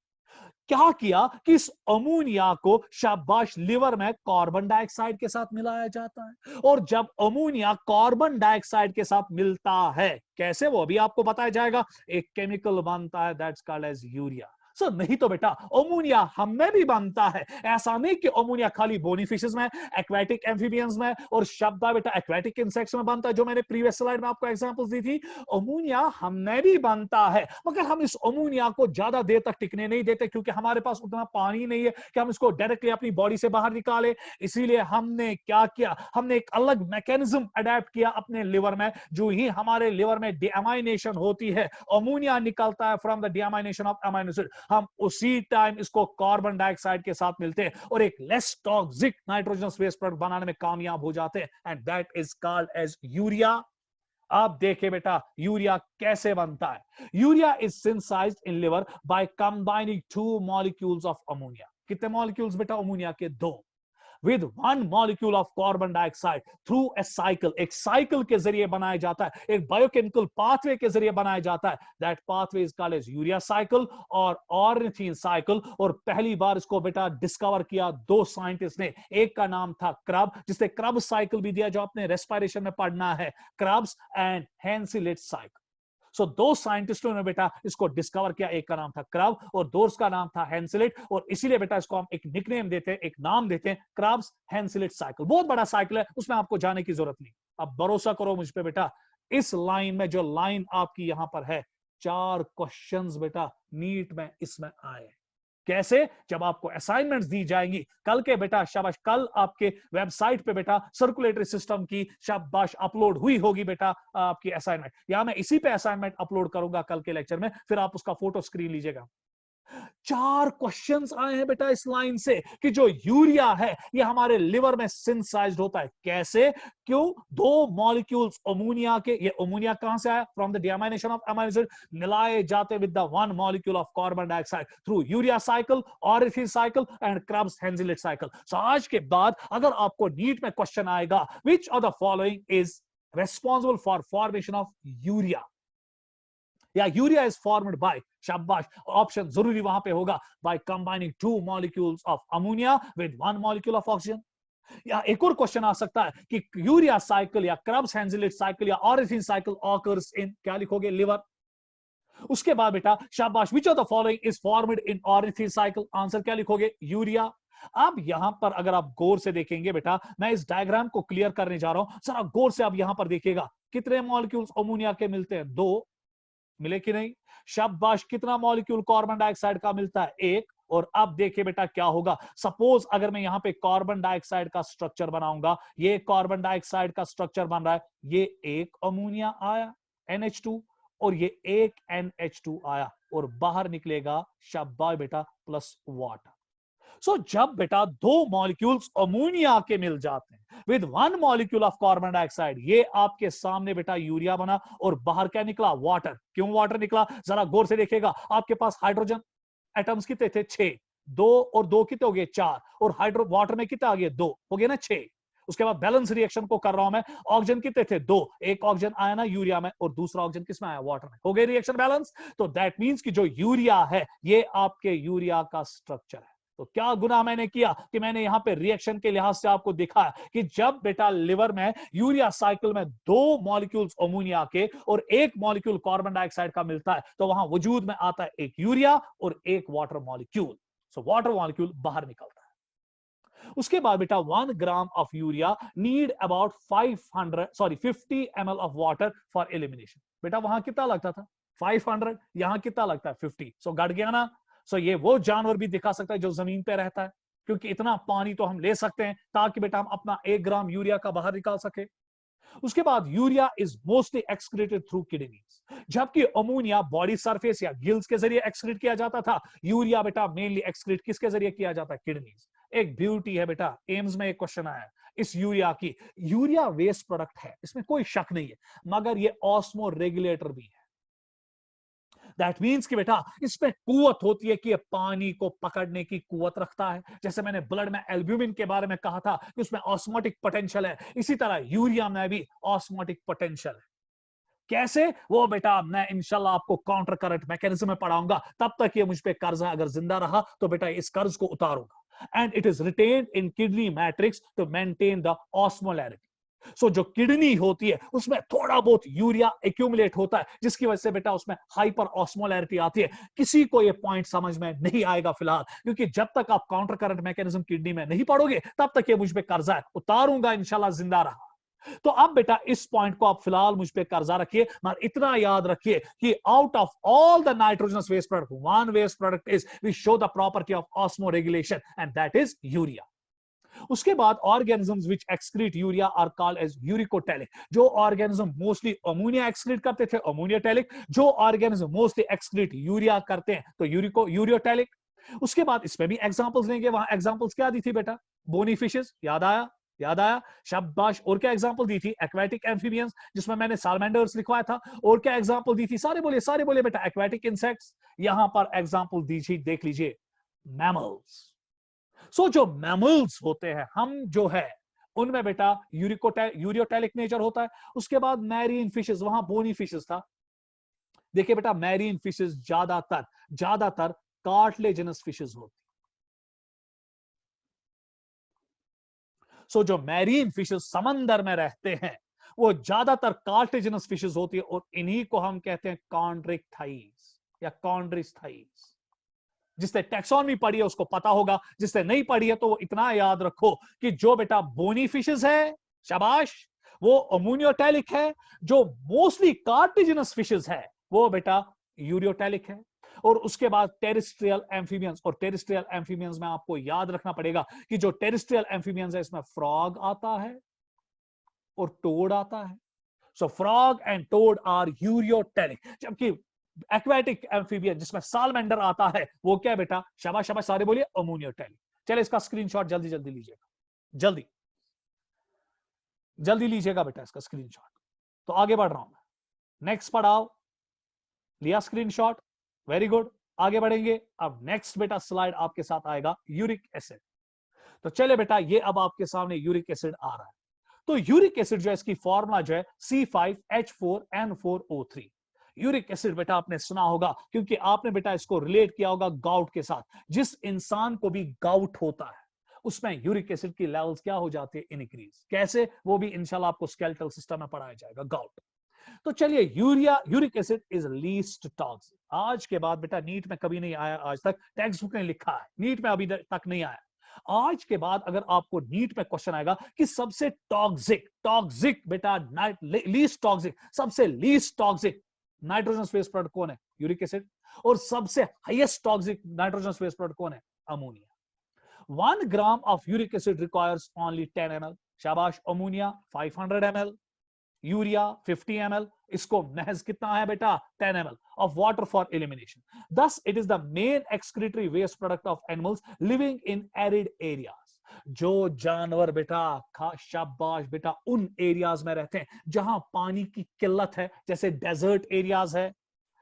क्या किया कि इस अमोनिया को शाबाश लिवर में कार्बन डाइऑक्साइड के साथ मिलाया जाता है, और जब अमोनिया कार्बन डाइऑक्साइड के साथ मिलता है, कैसे वो अभी आपको बताया जाएगा, एक केमिकल बनता है that's called as urea. Sir नहीं तो बेटा अमोनिया हमें भी बनता है। ऐसा नहीं कि अमोनिया खाली बोनी फिशेस में, एक्वेटिक एम्फीबियंस में, और शब्दा बेटा एक्वेटिक इंसेक्ट्स में बनता है, जो मैंने प्रीवियस स्लाइड में आपको एग्जांपल्स दी थी। अमोनिया हमें भी बनता है, मगर हम इस अमोनिया को ज्यादा देर तक टिकने नहीं देते, क्योंकि हमारे पास उतना पानी नहीं है कि हम इसको डायरेक्टली अपनी बॉडी से बाहर निकाले। इसीलिए हमने क्या किया, हमने एक अलग मैकेनिज्म अडेप्ट किया अपने लिवर में। जो ही हमारे लिवर में डीअमाइनेशन होती है, अमोनिया निकलता है from the deamination of amino acid, हम उसी टाइम इसको कार्बन डाइऑक्साइड के साथ मिलते हैं और एक less toxic nitrogenous waste product बनाने में कामयाब हो जाते हैं, and that is called as urea. आप देखिए बेटा यूरिया कैसे बनता है। Urea is synthesised in liver by combining 2 molecules of ammonia. कितने मॉलिक्यूल्स बेटा अमोनिया के? 2। with one molecule of carbon dioxide through a cycle, एक साइकिल के जरिए बनाया जाता है, एक बायोकेमिकल पाथवे के जरिए बनाया जाता है. That pathway is called as urea cycle और ऑर्निथीन साइकिल. और पहली बार इसको बेटा डिस्कवर किया 2 साइंटिस्ट ने. एक का नाम था क्रब, जिसे क्रब साइकिल भी दिया, जो आपने रेस्पिरेशन में पढ़ना है, क्रब्स एंड हेंसिलिट साइकिल. सो 2 साइंटिस्टों ने बेटा इसको डिस्कवर किया. एक का नाम था क्रब और दोस्त का नाम था हेंसिलिट. और इसीलिए बेटा इसको हम एक निकनेम देते हैं, एक नाम देते हैं, क्रब्स हेंसिलिट साइकिल. बहुत बड़ा साइकिल है, उसमें आपको जाने की जरूरत नहीं. अब भरोसा करो मुझ पे बेटा, इस लाइन में जो लाइन आपकी यहां पर है, 4 क्वेश्चंस बेटा नीट में इसमें आए. कैसे? जब आपको असाइनमेंट्स दी जाएंगी कल के बेटा, शाबाश, कल आपके वेबसाइट पे बेटा सर्कुलेटरी सिस्टम की शाबाश अपलोड हुई होगी बेटा आपकी असाइनमेंट, या मैं इसी पे असाइनमेंट अपलोड करूंगा कल के लेक्चर में, फिर आप उसका फोटो स्क्रीन लीजिएगा. 4 क्वेश्चंस आए हैं बेटा इस लाइन से कि जो यूरिया है ये हमारे लिवर में सिंथेसाइज्ड होता है. कैसे? क्यों? 2 मॉलिक्यूल्स अमोनिया के, ये अमोनिया कहां से आया? From the deamination of amino acid, मिलाए जाते with the 1 molecule of carbon dioxide through urea cycle, ornithine cycle and Krebs Henseleit cycle. So आज के बाद अगर आपको नीट में क्वेश्चन आएगा, which of the following is responsible for formation of urea, या यूरिया इज फॉर्म्ड बाय, शाबाश, ऑप्शन जरूरी वहां पे होगा, by combining 2 molecules of ammonia with 1 molecule of oxygen. या एक और क्वेश्चन आ सकता है कि यूरिया साइकिल या क्रब्स हेंजिलिट साइकिल या ऑरिथीन साइकिल ऑकर्स इन, क्या लिखोगे? लिवर. उसके बाद बेटा शाबाश, which of the following is formed in ornithine cycle, answer क्या लिखोगे? यूरिया. अब यहां पर अगर आप गौर से देखेंगे बेटा, मैं इस डायग्राम को क्लियर करने जा रहा हूं, जरा गौर से आप यहां पर देखिएगा, कितने मॉलिक्यूल्स अमोनिया के मिलते हैं? 2. मिले कि नहीं? शाबाश. कितना मॉलिक्यूल कार्बन डाइऑक्साइड का मिलता है? 1. और अब देखिए बेटा क्या होगा, सपोज अगर मैं यहां पे कार्बन डाइऑक्साइड का स्ट्रक्चर बनाऊंगा, ये कार्बन डाइऑक्साइड का स्ट्रक्चर बन रहा है, ये एक अमोनिया आया NH2 और ये एक NH2 आया और बाहर निकलेगा शाबाश बेटा प्लस वाटर. सो जब बेटा 2 मॉलिक्यूल्स अमोनिया के मिल जाते हैं with 1 molecule of carbon dioxide, ये आपके सामने बेटा यूरिया बना और बाहर क्या निकला? वाटर. क्यों वाटर निकला? जरा गौर से देखिएगा, आपके पास हाइड्रोजन एटम्स कितने थे? 6. 2 और 2 कितने हो गए? 4. और हाइड्रो वाटर में कितने आ गए? 2 हो गए ना, 6. उसके बाद बैलेंस रिएक्शन को कर रहा हूं मैं, ऑक्सीजन कितने थे? 2. एक ऑक्सीजन आया ना यूरिया में और दूसरा ऑक्सीजन किसमें आया? वाटर में. हो गए रिएक्शन बैलेंस. तो दैट मींस कि जो यूरिया है ये आपके यूरिया का स्ट्रक्चर है. तो क्या गुनाह मैंने किया कि मैंने यहां पे रिएक्शन के लिहाज से आपको दिखाया कि जब बेटा लिवर में यूरिया साइकिल में 2 मॉलिक्यूल्स अमोनिया के और 1 मॉलिक्यूल कार्बन डाइऑक्साइड का मिलता है, तो वहां वजूद में आता है एक यूरिया और एक water molecule. So water molecule बाहर निकलता है. उसके बाद बेटा 1 gram of urea need about 50 ml of water for elimination. बेटा वहां कितना लगता था? 500. यहां कितना लगता है? 50. सो घट गया ना. सो ये वो जानवर भी दिखा सकता है जो जमीन पे रहता है, क्योंकि इतना पानी तो हम ले सकते हैं ताकि बेटा हम अपना 1 ग्राम यूरिया का बाहर निकाल सके. उसके बाद urea is mostly excreted through kidneys, जबकि अमोनिया बॉडी सरफेस या गिल्स के जरिए एक्सक्रीट किया जाता था. यूरिया बेटा मेनली एक्सक्रीट किसके जरिए किया जाता है? किडनीज. एक ब्यूटी है बेटा, एम्स में एक क्वेश्चन आया इस यूरिया की. यूरिया वेस्ट प्रोडक्ट है, इसमें कोई शक नहीं है, मगर ये ऑस्मो रेगुलेटर भी है. दैट मीन्स कि बेटा इसमें कुवत होती है कि ये पानी को पकड़ने की कुवत रखता है. जैसे मैंने ब्लड में एल्ब्यूमिन के बारे में कहा था कि उसमें ऑस्मोटिक पोटेंशियल है, इसी तरह यूरिया में भी ऑस्मोटिक पोटेंशियल है. कैसे? वो बेटा मैं इंशाल्लाह आपको काउंटर करंट मैकेनिज्म में पढ़ाऊंगा. तब तक ये मुझ पे कर्ज है, अगर जिंदा रहा तो बेटा इस कर्ज को उतारूंगा. And it is retained in kidney matrix to maintain the osmolarity. So जो किडनी होती है उसमें थोड़ा बहुत यूरिया एक्यूमुलेट होता है, जिसकी वजह से बेटा उसमें हाइपर ऑस्मोलैरिटी आती है. किसी को ये पॉइंट समझ में नहीं आएगा फिलहाल, क्योंकि जब तक आप काउंटर करंट मैकेनिज्म किडनी में नहीं पढ़ोगे तब तक ये मुझ पे कर्जा है. उतारूंगा इंशाल्लाह जिंदा रहा. तो अब बेटा इस पॉइंट को आप फिलहाल मुझ पे कर्जा रखिए, मगर इतना याद रखिए कि out of all the nitrogenous waste product, one waste product is we show the property of osmoregulation and that is urea. उसके बाद organisms which excrete urea are called as uricotelic. जो ऑर्गेनिज्म मोस्टली अमोनिया एक्सक्रीट करते थे अमोनियाटैलिक, जो ऑर्गेनिज्म मोस्टली एक्सक्रीट यूरिया करते हैं तो यूरियोटैलिक. उसके बाद इसमें भी एग्जांपल्स लेंगे. वहां एग्जांपल्स क्या दी थी बेटा? बोनी फिशेस, याद आया? याद आया? शाबाश. और क्या एग्जांपल दी थी? एक्वेटिक एम्फीबियंस, जिसमें मैंने सालमेंडर्स लिखवाया था. और क्या एग्जांपल दी थी? सारे बोले बेटा. Aquatic insects. यहां पर एग्जांपल दी थी, देख लीजिए, मैमल्स. सो जो मैमल्स होते हैं, हम जो है उनमें बेटा यूरियोटैलिक नेचर होता है। उसके बाद मैरीन फिशेस, वहां बोनी फिशेस था। देखिए बेटा मैरीन फिशेस ज्यादातर ज्यादातर कार्टिलेजिनस फिशेस होती। सो जो मैरीन फिशेस समंदर में रहते हैं वो ज्यादातर कार्टिलेजिनस फिशेस होती है, और इन्हीं को हम कहते हैं कॉन्ड्रिक्टाइज या कॉन्ड्रिस्थाइज। जिसने टैक्सोनॉमी पढ़ी है उसको पता होगा, जिसने नहीं पढ़ी है तो वो इतना याद रखो कि जो बेटा बोनी फिशेस है, शाबाश, वो अमोनियोटैलिक है। जो मोस्टली कार्टिजिनस फिशेस है वो बेटा यूरियोटैलिक है। और उसके बाद टेरेस्ट्रियल एम्फीबियंस, और टेरेस्ट्रियल एम्फीबियंस में आपको याद रखना पड़ेगा कि जो टेरेस्ट्रियल एम्फीबियंस है इसमें फ्रॉग आता है और टोड आता है। So frog and toad are ureotelic, जबकि एक्वेटिक एम्फीबियन जिसमें सालमेंडर आता है वो क्या बेटा, शाबाश शाबाश सारे बोलिए, अमोनियोटैलिक। चले इसका स्क्रीनशॉट जल्दी जल्दी लीजिएगा, जल्दी जल्दी लीजिएगा बेटा इसका स्क्रीनशॉट। तो आगे बढ़ रहा हूं मैं, नेक्स्ट पढ़ाओ, लिया स्क्रीनशॉट, वेरी गुड। आगे बढ़ेंगे, अब नेक्स्ट बेटा स्लाइड आपके साथ आएगा यूरिक एसिड। तो चले बेटा ये अब आपके सामने यूरिक एसिड आ रहा है। तो यूरिक एसिड जो है इसकी फॉर्मूला जो है C5H4N4O3। यूरिक एसिड बेटा आपने सुना होगा क्योंकि आपने बेटा इसको रिलेट किया होगा गाउट के साथ। जिस इंसान को भी गाउट होता है उसमें यूरिक एसिड की लेवल्स क्या हो जाती है, इनक्रीज। कैसे, वो भी इंशाल्लाह आपको स्केलेटल सिस्टम में पढ़ाया जाएगा, गाउट। तो चलिए uric acid is least toxic. आज के बाद बेटा नीट में कभी नहीं आया, आज तक टेक्स्ट बुक ने लिखा है, नीट में अभी तक नहीं आया। आज के बाद अगर आपको नीट में क्वेश्चन आएगा कि सबसे टॉक्सिक टॉक्सिक बेटा लीस्ट टॉक्सिक, सबसे least toxic nitrogen based product कौन है, यूरिक एसिड। और सबसे highest toxic nitrogen based product कौन है, ammonia. 1 gram of uric acid requires only 10 ml। शाबाश, अमोनिया 500 ml, यूरिया 50 ml, इसको महज कितना है बेटा, 10 ml of water for elimination. Thus, it is the main excretory waste product of animals living in arid areas. जो जानवर बेटा शाबाश बेटा उन एरियाज में रहते हैं जहां पानी की किल्लत है, जैसे डेजर्ट एरियाज है,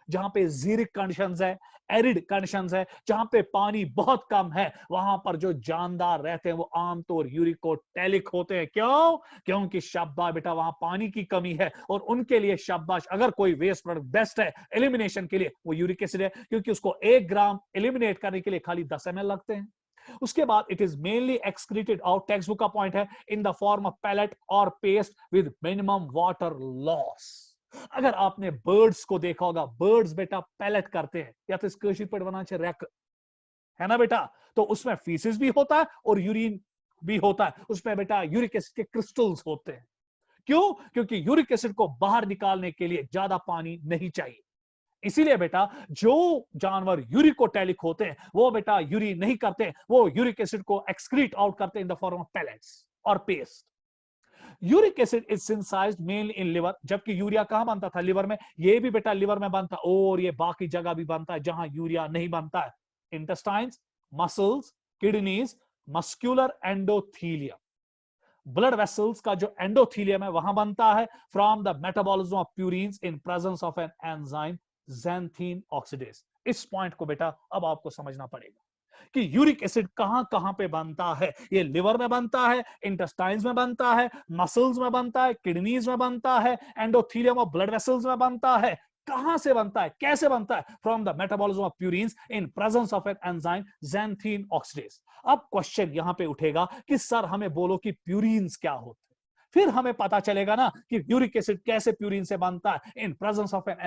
जहां पे जीरिक कंडीशंस है, एरिड कंडीशंस है, जहां पे पानी बहुत कम है, वहां पर जो जानदार रहते हैं वो आमतौर यूरिकोटैलिक होते हैं। क्यों? क्योंकि शाबाश बेटा वहां पानी की कमी है, और उनके लिए शाबाश अगर कोई वेस्ट प्रोडक्ट बेस्ट है एलिमिनेशन के लिए वो यूरिक एसिड है, क्योंकि उसको 1 ग्राम एलिमिनेट करने के लिए खाली 10 ml लगते हैं। उसके बाद it is mainly excreted out, text book का पॉइंट है, in the form of pellet और paste with minimum water loss. अगर आपने बर्ड्स को देखा होगा, बर्ड्स बेटा पैलेट करते हैं, या तो इसके पेट बना रैक है ना बेटा, तो उसमें फीसिस भी होता है और यूरिन भी होता है, उसमें बेटा यूरिक एसिड के क्रिस्टल्स होते हैं। क्यों? क्योंकि यूरिक एसिड को बाहर निकालने के लिए ज्यादा पानी नहीं चाहिए। इसीलिए बेटा जो जानवर यूरिकोटैलिक होते हैं वो बेटा यूरिन नहीं करते, वो यूरिक एसिड को एक्सक्रीट आउट करते हैं in the form of pellets और paste. Uric acid is synthesised mainly in liver, जबकि यूरिया कहां बनता था, लिवर में। ये भी बेटा लिवर में बनता, और ये बाकी जगह भी बनता है जहां यूरिया नहीं बनता है, intestines, muscles, kidneys, muscular endothelium, blood vessels का जो एंडोथीलियम है वहां बनता है, from the metabolism of purines in presence of an enzyme xanthine oxidase. इस पॉइंट को बेटा अब आपको समझना पड़ेगा कि यूरिक एसिड कहां कहां पे बनता है। ये लिवर में बनता है, इंटेस्टाइन्स में बनता है, मसल्स में बनता है, किडनीज में बनता है, एंडोथीलियम ऑफ ब्लड वेसल्स में बनता है। कहां से बनता है, कैसे बनता है, from the metabolism of purines in presence of an enzyme xanthine oxidase. अब क्वेश्चन यहां पे उठेगा कि सर हमें बोलो कि प्यूरिन्स क्या होते हैं, फिर हमें पता चलेगा ना कि यूरिक एसिड कैसे प्यूरिन से बनता है, in presence of an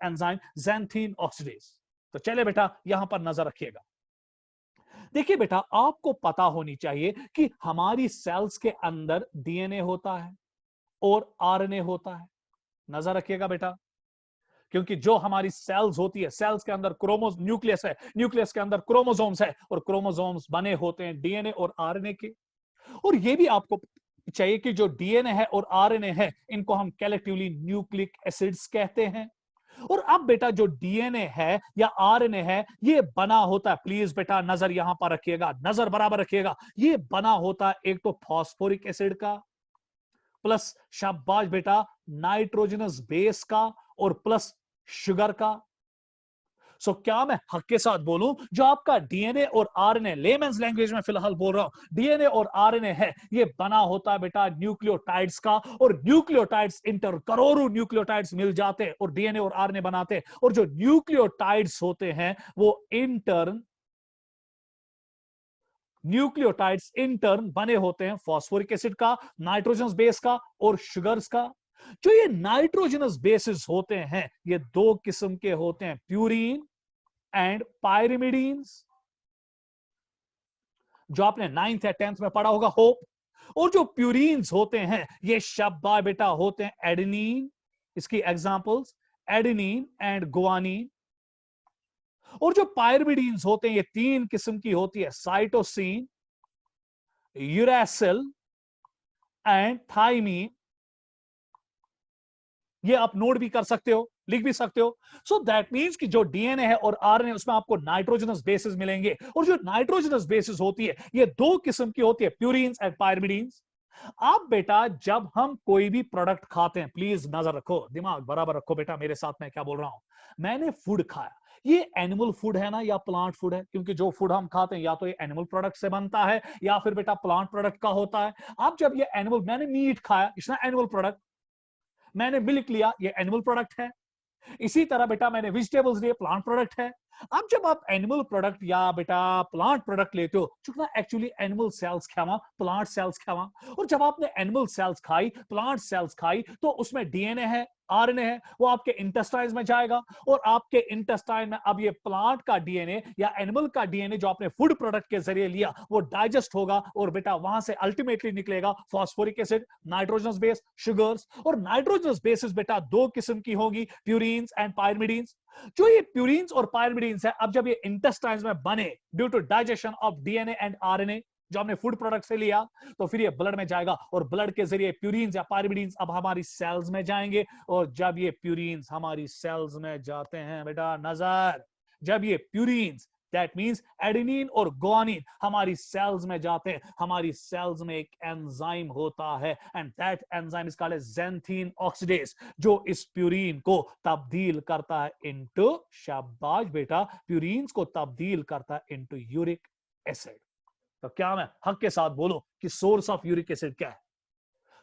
enzyme xanthine oxidase. तो चले बेटा यहां पर नजर रखिएगा। देखिए बेटा आपको पता होनी चाहिए कि हमारी सेल्स के अंदर डीएनए होता है और आरएनए होता है। नजर रखिएगा बेटा, क्योंकि जो हमारी सेल्स होती है, सेल्स के अंदर न्यूक्लियस है, न्यूक्लियस के अंदर क्रोमोसोम्स है, और क्रोमोसोम्स बने होते हैं डीएनए और आरएनए के। और ये भी आपको चाहिए कि जो डीएनए है और आरएनए है इनको हम कलेक्टिवली न्यूक्लिक एसिड्स कहते हैं। और अब बेटा जो डीएनए है या आरएनए है ये बना होता है, प्लीज बेटा नजर यहां पर रखिएगा, नजर बराबर रखिएगा, ये बना होता है एक तो फॉस्फोरिक एसिड का, प्लस शाबाश बेटा नाइट्रोजनस बेस का, और प्लस शुगर का। सो क्या मैं हक के साथ बोलूं, जो आपका डीएनए और आरएनए, लेमन्स लैंग्वेज में फिलहाल बोल रहा हूं, डीएनए और आरएनए है, ये बना होता है बेटा न्यूक्लियोटाइड्स का, और न्यूक्लियोटाइड्स इंटर करोड़ों न्यूक्लियोटाइड्स मिल जाते हैं और डीएनए और आरएनए बनाते हैं, और जो न्यूक्लियोटाइड्स होते हैं वो न्यूक्लियोटाइड्स इंटर्न बने होते हैं फॉस्फोरिक एसिड का, नाइट्रोजनस बेस का और शुगर्स का। जो ये नाइट्रोजनस बेसिस होते हैं ये दो किस्म के होते हैं, प्यूरीन एंड पायरिमिडीन्स, जो आपने 9th या 10th में पढ़ा होगा होप। और जो प्यूरीन्स होते हैं ये शब्बा बेटा होते हैं एडेनिन, इसकी एग्जांपल्स एडेनिन एंड गुआनिन। और जो पायरिमिडीन्स होते हैं ये 3 किस्म की होती है, साइटोसिन, यूरासिल एंड थाइमीन। ये आप नोट भी कर सकते हो, लिख भी सकते हो। सो दैट मींस कि जो डीएनए है और आरएनए उसमें आपको नाइट्रोजनस बेसिस मिलेंगे, और जो नाइट्रोजनस बेसिस होती है ये दो किस्म की होती है, प्यूरीन्स एंड पायरिमिडीन्स। आप बेटा जब हम कोई भी प्रोडक्ट खाते हैं, प्लीज नजर रखो, दिमाग बराबर रखो बेटा मेरे साथ, मैं क्या बोल रहा हूं। मैंने फूड खाया, ये एनिमल फूड है ना या प्लांट फूड है, क्योंकि जो फूड हम खाते हैं या तो ये एनिमल प्रोडक्ट से बनता है या फिर बेटा प्लांट प्रोडक्ट का होता है। आप जब ये एनिमल, मैंने मीट खाया, इसमें एनिमल प्रोडक्ट, मैंने मिल्क लिया, ये एनिमल प्रोडक्ट है। इसी तरह बेटा मैंने वेजिटेबल्स लिए, प्लांट प्रोडक्ट है। अब जब आप एनिमल प्रोडक्ट या बेटा प्लांट प्रोडक्ट लेते हो, चूंकि एक्चुअली एनिमल सेल्स खावा, प्लांट सेल्स खावा, और जब आपने एनिमल सेल्स खाई, प्लांट सेल्स खाई, तो उसमें डीएनए है, आरएनए है, वो आपके इंटेस्टाइन में जाएगा, और आपके इंटेस्टाइन में अब ये प्लांट का डीएनए या एनिमल का डीएनए जो आपने फूड प्रोडक्ट के जरिए लिया वो डाइजेस्ट होगा, और बेटा वहां से अल्टीमेटली निकलेगा phosphoric acid, nitrogenous base, sugars. और नाइट्रोजनस बेसिस बेटा दो किस्म की होगी, प्यूरीन्स एंड पायरिमिडीन्स। जो ये प्यूरीन्स और पायरिमिडीन्स है, अब जब ये इंटेस्टाइन्स में बने due to digestion of DNA and RNA जो हमने फूड प्रोडक्ट से लिया, तो फिर ये ब्लड में जाएगा, और ब्लड के जरिए प्यूरीन्स या पायरिमिडीन्स अब हमारी सेल्स में जाएंगे। और जब ये प्यूरीन्स हमारी सेल्स में जाते हैं बेटा, नजर, जब ये प्यूरीन्स, दैट मींस एडेनिन और गुआनिन हमारी सेल्स में जाते हैं, हमारी सेल्स में एक एंजाइम होता है, and that enzyme is called xanthine oxidase, जो इस प्यूरीन को तब्दील करता है इनटू, शाबाश बेटा, प्यूरीन्स को तब्दील करता है इनटू यूरिक एसिड। तो क्या मैं हक के साथ बोलूं कि सोर्स ऑफ यूरिक एसिड क्या है?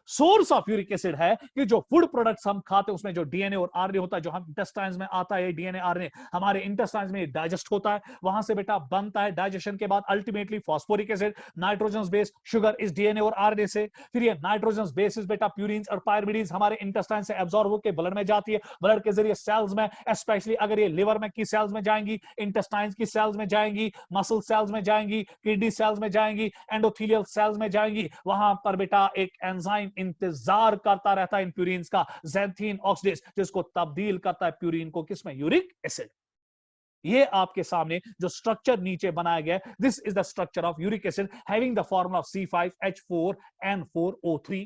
सोर्स ऑफ यूरिक एसिड है कि जो फूड प्रोडक्ट्स हम खाते हैं उसमें जो डीएनए और आरएनए होता है, जो हम इंटेस्टाइन्स में आता है, डीएनए आरएनए हमारे इंटेस्टाइन्स में डाइजेस्ट होता है, वहां से बेटा बनता है, डाइजेशन के बाद ultimately phosphoric acid, nitrogen base, sugar इस डीएनए और आरएनए से, फिर ये नाइट्रोजन बेसिस बेटा प्यूरीन्स और पायरिमिडीन्स हमारे इंटेस्टाइन से एब्जॉर्ब होकर ब्लड में जाती है, ब्लड के जरिए सेल्स में, स्पेशली अगर ये लिवर में की सेल्स में जाएंगी, इंटेस्टाइन्स की सेल्स में जाएंगी, मसल सेल्स में जाएंगी, किडनी सेल्स में जाएंगी, एंडोथेलियल सेल्स में जाएंगी, वहां पर बेटा एक एंजाइम इंतजार करता रहता है इन प्यूरीन्स का, ज़ैंथीन ऑक्सीडेज, जिसको तब्दील करता है प्यूरीन को किसमें, यूरिक एसिड। ये आपके सामने जो स्ट्रक्चर नीचे बनाया गया, this is the structure of uric acid having the formula C5H4N4O3।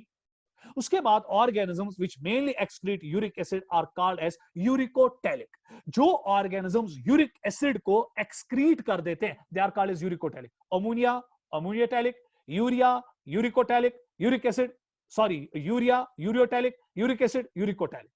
उसके बाद organisms which mainly excrete uric acid are called as uricotelic. जो ऑर्गेनिजम्स यूरिक एसिड को एक्सक्रीट कर देते हैं they are called as uricotelic. Ammonia ammoniotelic, urea uricotelic, uric acid sorry urea ureotelic, uric acid uricotelic.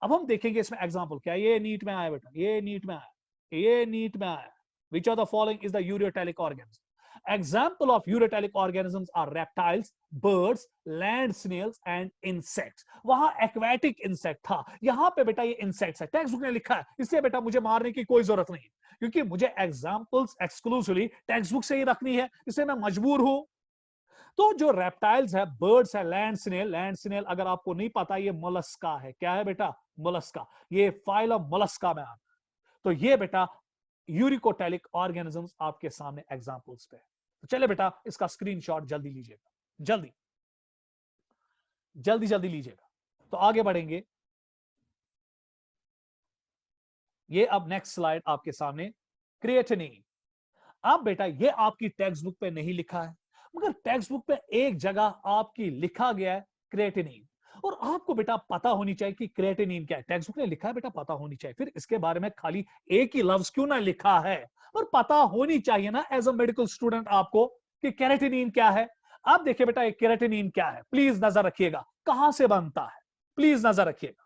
अब हम देखेंगे इसमें एग्जांपल क्या, ये नीट में आया बेटा, ये नीट में आया, ये नीट में आया, which of the following is the uriotelic organism? Example of uriotelic organisms are reptiles, birds, land snails and insects। वहां aquatic insect था, यहां पे बेटा ये insects है, टेक्स्ट बुक ने लिखा है, इसलिए बेटा मुझे मारने की कोई जरूरत नहीं, क्योंकि मुझे एग्जांपल्स एक्सक्लूसिवली टेक्स्ट बुक से ही रखनी है, इसलिए मैं मजबूर हूं। तो जो रेप्टाइल्स है, बर्ड्स है, लैंड स्नेल अगर आपको नहीं पता ये मोलस्का है, क्या है बेटा, मोलस्का, ये फाइलम मोलस्का में आता है। तो ये बेटा यूरिकोटैलिक ऑर्गेनिजम्स आपके सामने एग्जांपल्स पे। तो चले बेटा इसका स्क्रीनशॉट जल्दी लीजिएगा, जल्दी जल्दी जल्दी लीजिएगा। तो आगे बढ़ेंगे, ये अब नेक्स्ट स्लाइड आपके सामने, क्रिएटिनिन। अब बेटा ये आपकी टेक्स्ट बुक पे नहीं लिखा है, मगर टेक्स्ट बुक पे एक जगह आपकी लिखा गया है क्रिएटिनिन, और आपको बेटा पता होनी चाहिए कि क्रिएटिनिन क्या है। टेक्स्ट बुक ने लिखा है बेटा, पता होनी चाहिए, फिर इसके बारे में खाली एक ही लफ्ज क्यों ना लिखा है, पर पता होनी चाहिए ना एज अ मेडिकल स्टूडेंट आपको कि क्रिएटिनिन क्या है। आप देखिए बेटा ये क्रिएटिनिन क्या है, प्लीज नजर रखिएगा, कहां से बनता है, प्लीज नजर रखिएगा।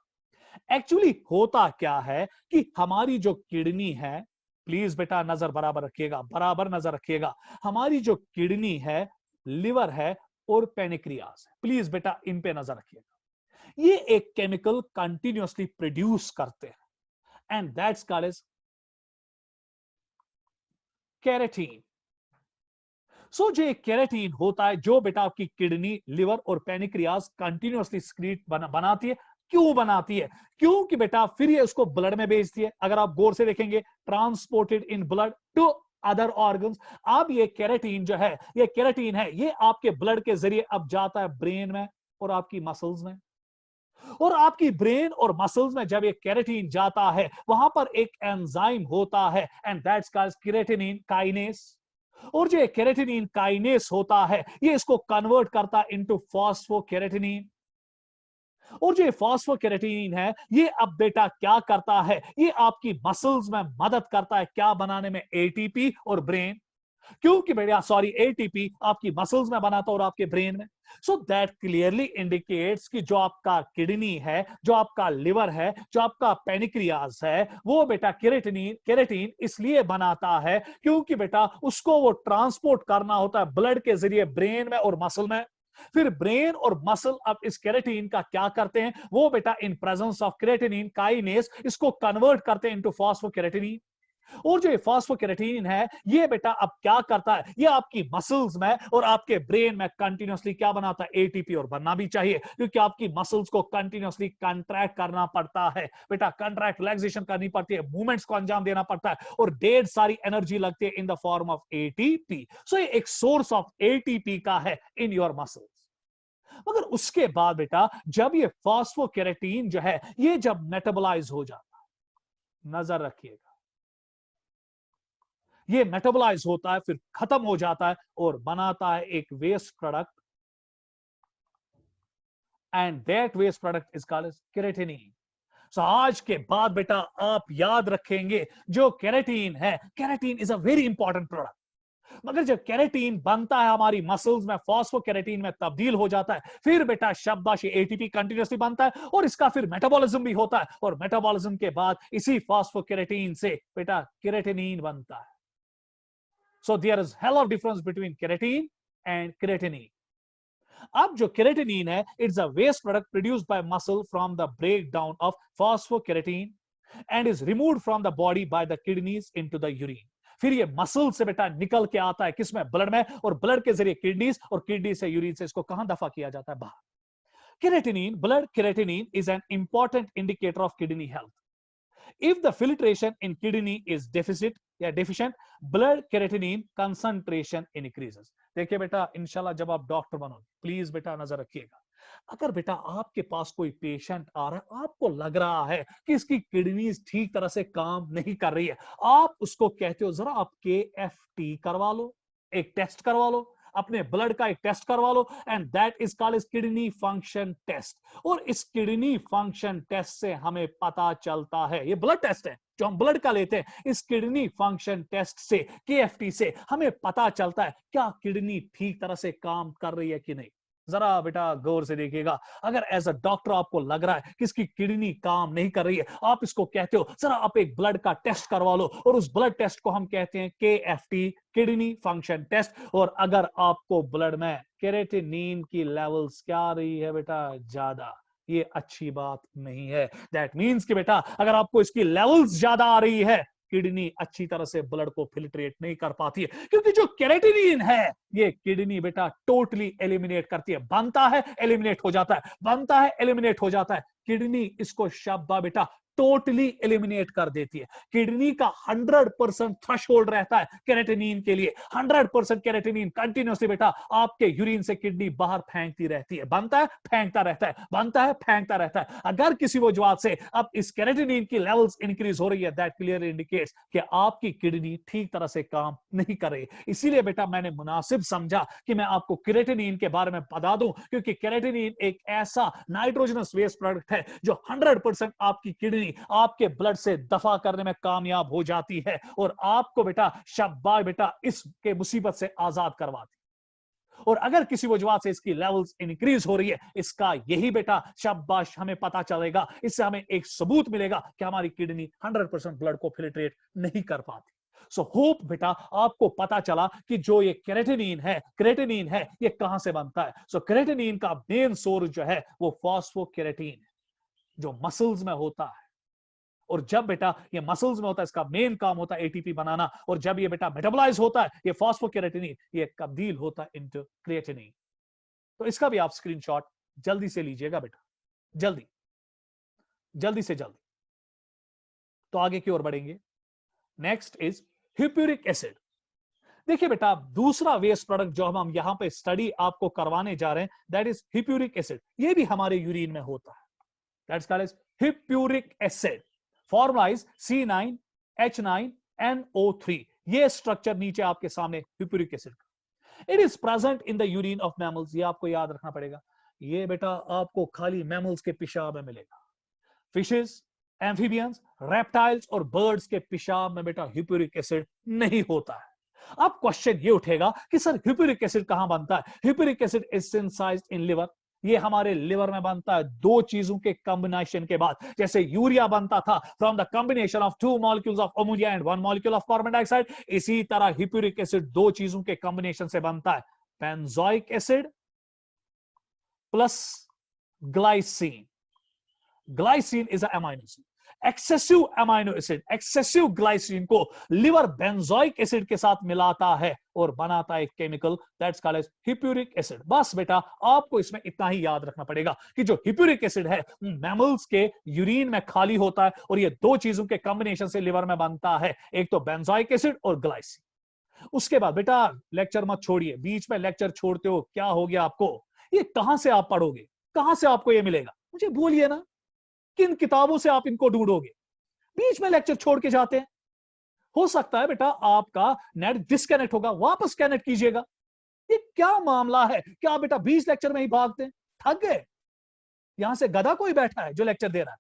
एक्चुअली होता क्या है कि हमारी जो किडनी है, प्लीज बेटा नजर बराबर रखिएगा, बराबर नजर रखिएगा। हमारी जो किडनी है, लिवर है और पेनिक्रियास है, प्लीज बेटा इन पे नजर रखिएगा। ये एक केमिकल कंटिन्यूअसली प्रोड्यूस करते हैं and that's called as creatine. So जो एक केराटिन होता है, जो बेटा आपकी किडनी, लिवर और पेनिक्रियास कंटिन्यूअसली स्क्रीट बनाती है। क्यों बनाती है? क्योंकि बेटा फिर ये उसको ब्लड में भेजती है। अगर आप गौर से देखेंगे, transported in blood to other organs. अब ये केराटिन जो है, ये केराटिन है, ये आपके ब्लड के जरिए अब जाता है ब्रेन में और आपकी मसल्स में। और आपकी ब्रेन और मसल्स में जब ये केराटिन जाता है, वहां पर एक एंजाइम होता है एंड दैट्स कॉल्ड केराटिनिन काइनेस। और जो केराटिनिन काइनेस होता है, ये इसको कन्वर्ट करता है इनटू फॉस्फोकेराटिनिन। और जो फॉस्फोकेराटिनिन है, ये अब बेटा क्या करता है, ये आपकी मसल्स में मदद करता है क्या बनाने में? एटीपी और ब्रेन। क्योंकि बेटा सॉरी, एटीपी आपकी मसल्स में बनाता है और आपके ब्रेन में। सो दैट क्लियरली इंडिकेट्स कि जो आपका किडनी है, जो आपका लिवर है, जो आपका पेनिक्रियास है, वो बेटा केराटिन इसलिए बनाता है क्योंकि बेटा उसको वो ट्रांसपोर्ट करना होता है ब्लड के जरिए ब्रेन में और मसल में। फिर ब्रेन और मसल अब इस केराटिन का क्या करते हैं, वो बेटा इन प्रेजेंस ऑफ केराटिनिन काइनेस इसको कन्वर्ट करते हैं इनटू फॉस्फोकेराटिनिन। और जो फॉस्फोकेराटिन है, ये बेटा अब क्या करता है, ये आपकी मसल्स में और आपके ब्रेन में कंटिन्यूअसली क्या बनाता है? एटीपी। और बनना भी चाहिए क्योंकि आपकी मसल्स को कंटिन्यूअसली कंट्रैक्ट करना पड़ता है बेटा, कंट्रैक्ट रिलैक्सेशन करनी पड़ती है, मूवमेंट्स को अंजाम देना पड़ता है और ढेर सारी एनर्जी लगती है in the form of ATP. So ये एक सोर्स ऑफ एटीपी का है इन योर मसल्स। मगर उसके बाद बेटा जब ये फॉस्फोकेराटिन जो है, ये जब मेटाबोलाइज हो जाता है, नजर रखिएगा, ये मेटाबोलाइज होता है, फिर खत्म हो जाता है और बनाता है एक waste product and that waste product is called keratinin. So आज के बाद बेटा आप याद रखेंगे, जो केराटिन है, keratin is a very important product. मगर जब केराटिन बनता है हमारी मसल्स में, फॉस्फोकेराटिन में तब्दील हो जाता है, फिर बेटा शाबाश एटीपी कंटिन्यूअसली बनता है और इसका फिर मेटाबॉलिज्म भी होता है और मेटाबॉलिज्म के बाद इसी फॉस्फोकेराटिन से बेटा केराटिनिन बनता है। So there is hell of difference between keratin and creatinine. अब जो केराटिनिन है, it's a waste product produced by muscle from the breakdown of phosphocreatine and is removed from the body by the kidneys into the urine. फिर ये मसल से बेटा निकल के आता है किसमें? ब्लड में, और ब्लड के जरिए किडनीज, और किडनी से यूरिन से इसको कहां दफा किया जाता है? बाहर। Creatinine, blood creatinine is an important indicator of kidney health. If the filtration in kidney is deficient, blood creatinine concentration increases. देखिए बेटा, इंशाल्लाह जब आप डॉक्टर बनोगे, प्लीज बेटा नजर रखिएगा, अगर बेटा आपके पास कोई पेशेंट आ रहा है, आपको लग रहा है कि इसकी किडनीज ठीक तरह से काम नहीं कर रही है, आप उसको कहते हो जरा आप KFT करवा लो, एक टेस्ट करवा लो, अपने ब्लड का एक टेस्ट करवा लो, and that is called is kidney function test. और इस किडनी फंक्शन टेस्ट से हमें पता चलता है, ये ब्लड टेस्ट है जो हम ब्लड का लेते हैं, इस किडनी फंक्शन टेस्ट से, KFT से हमें पता चलता है क्या किडनी ठीक तरह से काम कर रही है कि नहीं। जरा बेटा गौर से देखिएगा, अगर एज अ डॉक्टर आपको लग रहा है कि इसकी किडनी काम नहीं कर रही है, आप इसको कहते हो जरा आप एक ब्लड का टेस्ट करवा लो, और उस ब्लड टेस्ट को हम कहते हैं KFT, किडनी फंक्शन टेस्ट। और अगर आपको ब्लड में केराटिनिन की लेवल्स क्या आ रही है बेटा? ज्यादा, ये अच्छी बात नहीं है। दैट मीन्स कि बेटा अगर आपको इसकी लेवल्स ज्यादा आ रही है, किडनी अच्छी तरह से ब्लड को फिल्ट्रेट नहीं कर पाती है, क्योंकि जो केराटिनिन है, ये किडनी बेटा टोटली एलिमिनेट करती है। बनता है, एलिमिनेट हो जाता है, बनता है, एलिमिनेट हो जाता है। किडनी इसको शाबा बेटा टोटली एलिमिनेट कर देती है। किडनी का 100% थ्रेशोल्ड रहता है केराटिनिन के लिए। 100% केराटिनिन कंटिन्यूअसली बेटा आपके यूरिन से किडनी बाहर फेंकती रहती है, बनता है, फेंकता रहता है, बनता है, फेंकता रहता है। अगर किसी वजह से अब इस केराटिनिन की लेवल्स इंक्रीज हो रही है, दैट क्लियरली इंडिकेट्स कि आपकी किडनी ठीक तरह से काम नहीं कर रही। इसीलिए बेटा मैंने मुनासिब समझा कि मैं आपको केराटिनिन के बारे में बता दूं, क्योंकि केराटिनिन एक ऐसा नाइट्रोजनस वेस्ट प्रोडक्ट है जो 100% आपकी किडनी आपके ब्लड से दफा करने में कामयाब हो जाती है और आपको बेटा शाबाश बेटा इसके मुसीबत से आजाद करवाती। और अगर किसी वजह से इसकी लेवल्स इंक्रीज हो रही है, इसका यही बेटा शाबाश हमें पता चलेगा, इससे हमें एक सबूत मिलेगा कि हमारी किडनी 100% ब्लड को फिल्ट्रेट नहीं कर पाती। सो होप बेटा आपको पता चला कि जो ये क्रेटिनिन है ये कहां से बनता है। सो क्रेटिनिन का मेन सोर्स जो है वो फॉस्फोकेरेटिन है, जो मसल्स में होता है। और जब बेटा ये मसल्स में होता है, इसका मेन काम होता है एटीपी बनाना, और जब ये बेटा मेटाबोलाइज होता है ये फॉस्फोकेरेटिनिन, ये तब्दील होता है इनटू क्रिएटिनिन। तो इसका भी आप स्क्रीनशॉट जल्दी से लीजिएगा बेटा, जल्दी जल्दी से जल्दी। तो आगे की ओर बढ़ेंगे। Next is hippuric acid. देखिए बेटा दूसरा वेस्ट प्रोडक्ट जो हम यहां पे स्टडी आपको करवाने जा रहे हैं, दैट इज हिप्यूरिक एसिड। ये भी हमारे यूरिन में होता है, that's called as hippuric acid. Formula is C9H9NO3। ये स्ट्रक्चर नीचे आपके सामने हिप्यूरिक एसिड का। It is present in the urine of mammals. ये आपको याद रखना पड़ेगा, ये बेटा आपको खाली मैमल्स के पेशाब में मिलेगा। फिशेस, एम्फीबियंस, रेप्टाइल्स और बर्ड्स के पेशाब में बेटा हिप्यूरिक एसिड नहीं होता है। अब क्वेश्चन ये उठेगा कि सर हिप्यूरिक एसिड कहां बनता है? Hippuric acid is synthesised in liver. ये हमारे लिवर में बनता है दो चीजों के कॉम्बिनेशन के बाद। जैसे यूरिया बनता था from the combination of 2 molecules of ammonia and 1 molecule of carbon dioxide, इसी तरह हिप्यूरिक एसिड दो चीजों के कॉम्बिनेशन से बनता है, benzoic acid plus glycine. Glycine is amino acid. Excessive amino acid, excessive glycine को लिवर बेंजोइक एसिड के साथ मिलाता है और बनाता है एक chemical, that's called as hippuric acid. बस बेटा आपको इसमें इतना ही याद रखना पड़ेगा कि जो हिप्यूरिक एसिड है मैमल्स के यूरिन में खाली होता है और ये दो चीजों के कॉम्बिनेशन से लिवर में बनता है, एक तो बेंजोइक एसिड और ग्लाइसिन। उसके बाद बेटा लेक्चर मत छोड़िए, बीच में लेक्चर छोड़ते हो क्या हो गया आपको? ये कहां से आप पढ़ोगे, कहां से आपको ये मिलेगा? मुझे बोलिए ना, किन किताबों से आप इनको ढूंढोगे? बीच में लेक्चर छोड़ के जाते हैं। हो सकता है बेटा आपका नेट डिस्कनेक्ट होगा, वापस कनेक्ट कीजिएगा। ये क्या मामला है? क्या बेटा 20 लेक्चर में ही भागते हैं? थक गए? यहां से गधा कोई बैठा है जो लेक्चर दे रहा है?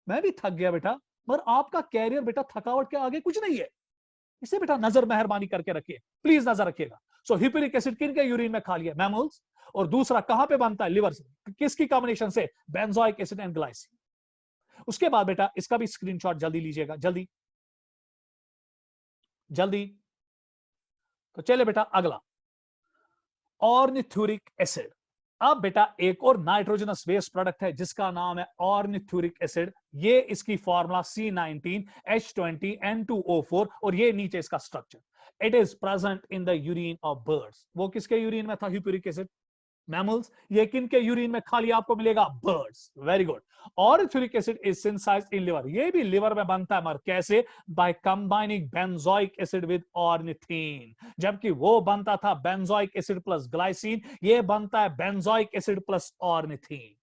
मैं भी थक गया बेटा, पर आपका कैरियर बेटा थकावट के आगे कुछ नहीं है। इसे बेटा नजर मेहरबानी करके रखिए, प्लीज नजर रखिएगा। सो हिप्यूरिक एसिड किन के यूरिन में खाली है? मैमल्स। और दूसरा कहां पे बनता है? लिवर से। किसकी कॉम्बिनेशन से? Benzoic acid and glycine. उसके बाद बेटा इसका भी स्क्रीनशॉट जल्दी लीजिएगा, जल्दी जल्दी। तो चले बेटा अगला, ऑर्निथ्यूरिक एसिड। अब बेटा एक और नाइट्रोजनस वेस्ट प्रोडक्ट है जिसका नाम है ऑर्निथ्यूरिक एसिड। ये इसकी फॉर्मूला C19H20N2O4 और ये नीचे इसका structure. It is present in the urine of birds. वो किसके यूरिन में था हिप्यूरिक एसिड? मैमल्स। ये किन के यूरिन में खाली आपको मिलेगा? Birds. Very good. Ornithuric acid is synthesised in liver. ये भी लिवर में बनता है, मगर कैसे? By combining benzoic acid with ornithine. जबकि वो बनता था बेंजोइक एसिड प्लस ग्लाइसिन, ये बनता है benzoic acid plus ornithine.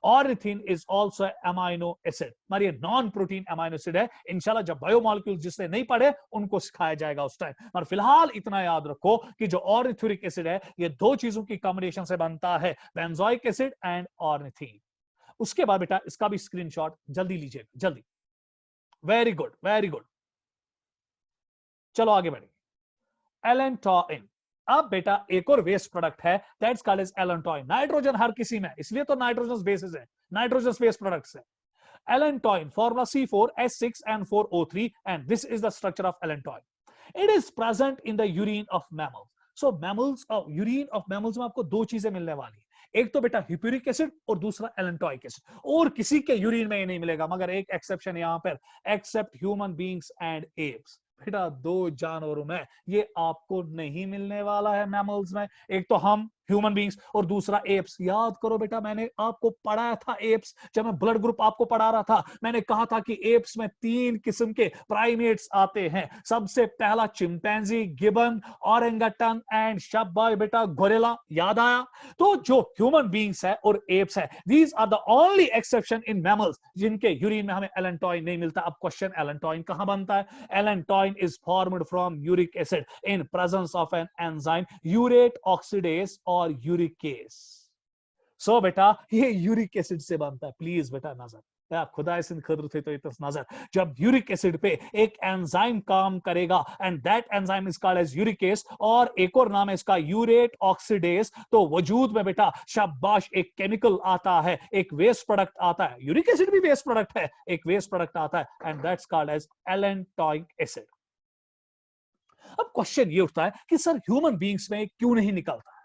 Ornithine is also amino acid, मगर ये नॉन प्रोटीन अमाइनो एसिड है। इंशाल्लाह जब बायोमॉलिक्यूल्स जिसने नहीं पढ़े उनको सिखाया जाएगा उस टाइम। मगर फिलहाल इतना याद रखो कि जो ऑर्निथ्यूरिक एसिड है ये दो चीजों की कॉम्बिनेशन से बनता है, बेंजोइक एसिड एंड ऑर्निथीन। उसके बाद बेटा इसका भी स्क्रीनशॉट जल्दी लीजिए, जल्दी। Very good, very good. चलो आगे बढ़े। एलेंटोइन। अब बेटा एक और वेस्ट प्रोडक्ट है, that's called as allantoin. Nitrogen हर किसी में, इसलिए तो नाइट्रोजन बेसिस है, नाइट्रोजन बेस्ड प्रोडक्ट्स है। Allantoin formula C4H6N4O3 and this is the structure of allantoin. It is present in the urine of mammals. So mammals of urine of mammals में आपको दो चीजें मिलने वाली है, एक तो बेटा हिप्यूरिक एसिड और दूसरा एलेंटोइक एसिड। और किसी के यूरिन में ये नहीं मिलेगा, मगर एक एक्सेप्शन यहां पर, except human beings and apes. बेटा दो जानवरों में ये आपको नहीं मिलने वाला है मैमल्स में, एक तो हम ह्यूमन बींग्स और दूसरा एप्स। याद करो बेटा मैंने आपको पढ़ाया था एप्स, जब मैं ब्लड ग्रुप आपको पढ़ा रहा था मैंने कहा था कि एप्स में 3 किस्म के प्राइमेट्स आते हैं। सबसे पहला चिंपैंजी, गिबन, ओरेंगटन एंड शब्बाई बेटा गोरिल्ला। याद आया? तो जो ह्यूमन बींग्स है और एप्स है, these are the only exception in mammals जिनके यूरिन में हमें एलेंटोइन नहीं मिलता। अब क्वेश्चन, एलेंटोइन कहां बनता है? Allantoin is formed from uric acid in presence of an enzyme urate oxidase और यूरिक एस। सो बेटा ये यूरिक एसिड से बनता है। प्लीज बेटा नजर खुदा सिंध खद्र थे तो इतस नजर, जब यूरिक एसिड पे एक एंजाइम काम करेगा and that enzyme is called as uricase, और एक और नाम है इसका यूरेट ऑक्सीडेज, तो वजूद में बेटा शाबाश एक केमिकल आता है, एक वेस्ट प्रोडक्ट आता है, यूरिक एसिड भी वेस्ट प्रोडक्ट है, एक वेस्ट प्रोडक्ट आता है and that's called as allantoic acid. अब क्वेश्चन ये उठता है कि सर ह्यूमन बींग्स में क्यों नहीं निकलता है,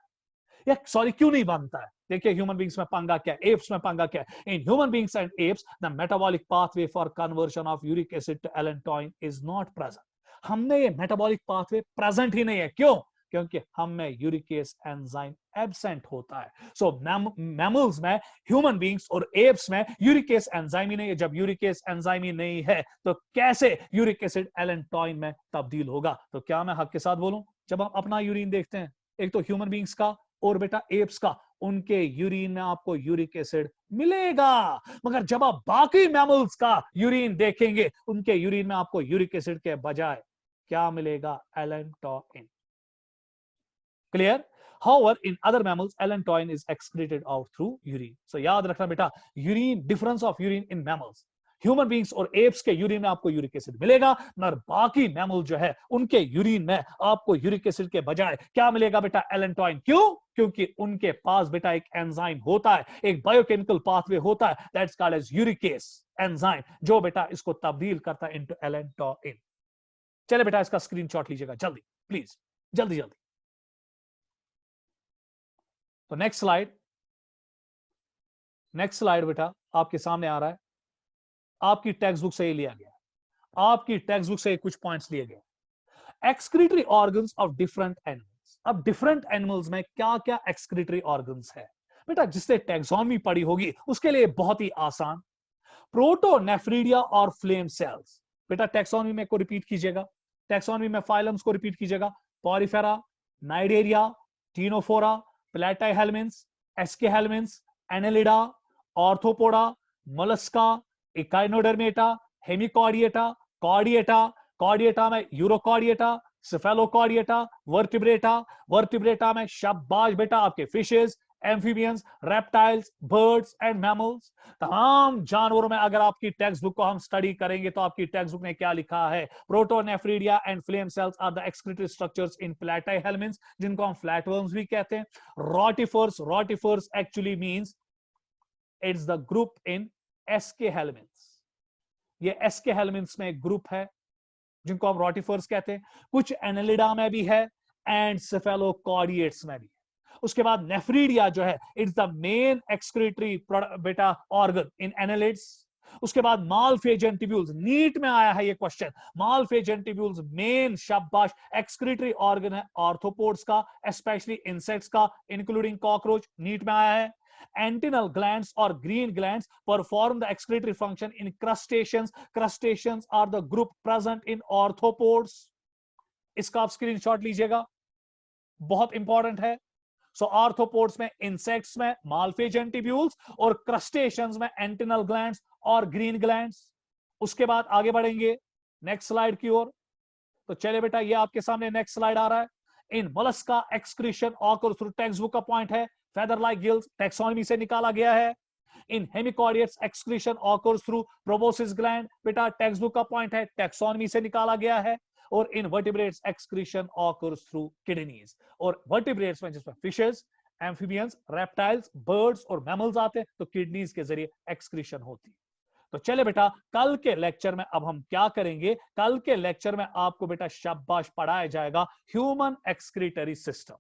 या सॉरी क्यों नहीं बनता है। देखिए ह्यूमन बींग्स में पंगा क्या है, एप्स में पंगा क्या है। In human beings and apes the metabolic pathway for conversion of uric acid to allantoin is not present. हमने ये मेटाबॉलिक पाथवे प्रेजेंट ही नहीं है, क्यों? क्योंकि हम में यूरिकेस एंजाइम एब्सेंट होता है। सो मैमल्स में, ह्यूमन बींग्स और एप्स में यूरिकेस एंजाइम ही नहीं है। जब यूरिकेस एंजाइम ही नहीं है तो कैसे यूरिक एसिड एलेंटोइन में तब्दील होगा? तो क्या मैं हक के साथ बोलूं, जब हम अपना यूरिन देखते हैं, एक तो ह्यूमन बींग्स का और बेटा एप्स का, उनके यूरिन में आपको यूरिक एसिड मिलेगा, मगर जब आप बाकी मैमल्स का यूरिन देखेंगे, उनके यूरिन में आपको यूरिक एसिड के बजाय क्या मिलेगा? Allantoin. Clear? However, in other mammals, allantoin is excreted out through urine. So याद रखना बेटा, urine, difference of urine in mammals, human beings और एप्स के यूरिन में आपको यूरिक एसिड मिलेगा, मगर बाकी मैमल जो है उनके यूरिन में आपको यूरिक एसिड के बजाय क्या मिलेगा बेटा? एलेंटोइन। क्यों? क्योंकि उनके पास बेटा एक एंजाइम होता है, एक बायोकेमिकल पाथवे होता है, दैट्स कॉल्ड एज यूरिकेस एंजाइम, जो बेटा इसको तब्दील करता है इनटू एलेंटोइन। चले बेटा इसका स्क्रीनशॉट लीजिएगा जल्दी प्लीज, जल्दी जल्दी। तो नेक्स्ट स्लाइड बेटा आपके सामने आ रहा है, आपकी टेक्स्ट बुक से ही लिया गया, आपकी टेक्स्ट बुक से कुछ पॉइंट्स लिए गए। Excretory organs of different animals. अब डिफरेंट एनिमल्स में क्या क्या एक्सक्रीटरी ऑर्गन्स है बेटा, जिससे टैक्सोनॉमी पढ़ी होगी उसके लिए बहुत ही आसान। प्रोटोनेफ्रीडिया और फ्लेम सेल्स। बेटा टैक्सोनॉमी में को रिपीट कीजिएगा, टैक्सोनॉमी में फाइलम्स को रिपीट कीजिएगा। Porifera, Cnidaria, Ctenophora, Platyhelminthes, Aschelminthes, Annelida, Arthropoda, Mollusca, Echinodermata, Hemichordata, Chordata, Chordata में यूरोकॉर्डिएटा, सिफेलोकॉर्डिएटा, वर्टिब्रेटा, वर्टिब्रेटा में शाबाश बेटा आपके fishes, amphibians, reptiles, birds and mammals. तमाम जानवरों में अगर आपकी टेक्स्ट बुक को हम स्टडी करेंगे तो आपकी टेक्स्ट बुक में क्या लिखा है? Protonephridia and flame cells are the excretory structures in Platyhelminthes, जिनको हम फ्लैटवर्म्स भी कहते हैं। Rotifers, rotifers actually means it's the group in Aschelminthes. ये एस्केहेल्मिन्स में एक ग्रुप है जिनको हम रोटिफर्स कहते हैं। कुछ एनेलिडा में भी है एंड सेफेलोकॉर्डिएट्स में भी है। उसके बाद नेफ्रीडिया जो है, इट्स द मेन एक्सक्रीटरी बेटा ऑर्गन इन एनेलिड्स। उसके बाद मालफेजेंटिब्यूल्स, नीट में आया है ये क्वेश्चन, मालफेजेंटिब्यूल्स मेन शाबाश एक्सक्रीटरी ऑर्गन है आर्थ्रोपोड्स का, स्पेशली इंसेक्ट्स का, इंक्लूडिंग कॉकरोच, नीट में आया है। Antennal glands or green glands perform the excretory function in crustaceans. Crustaceans are the group present in arthropods. इसका आप स्क्रीनशॉट लीजिएगा, बहुत इंपॉर्टेंट है। सो आर्थ्रोपोड्स में, इंसेक्ट्स में मालफेजेंटिब्यूल्स और क्रस्टेशियंस में एंटेनल ग्लैंड्स और ग्रीन ग्लैंड्स। उसके बाद आगे बढ़ेंगे नेक्स्ट स्लाइड की ओर। तो चले बेटा ये आपके सामने नेक्स्ट स्लाइड आ रहा है। In Mollusca excretion occur through, text book का पॉइंट है, feather like gills, टैक्सोनॉमी से निकाला गया है। In hemichordates excretion occurs through proboscis gland, बेटा टेक्स्ट बुक का पॉइंट है, टैक्सोनॉमी से निकाला गया है। और in vertebrates excretion occurs through kidneys. और वर्टिब्रेट्स में जिसमें फिशेस, एम्फीबियंस, रेप्टाइल्स, बर्ड्स और मैमल्स आते हैं तो किडनीज के जरिए एक्सक्रीशन होती है। तो चले बेटा कल के लेक्चर में अब हम क्या करेंगे, कल के लेक्चर में आपको बेटा शाबाश पढ़ाया जाएगा ह्यूमन एक्सक्रीटरी सिस्टम।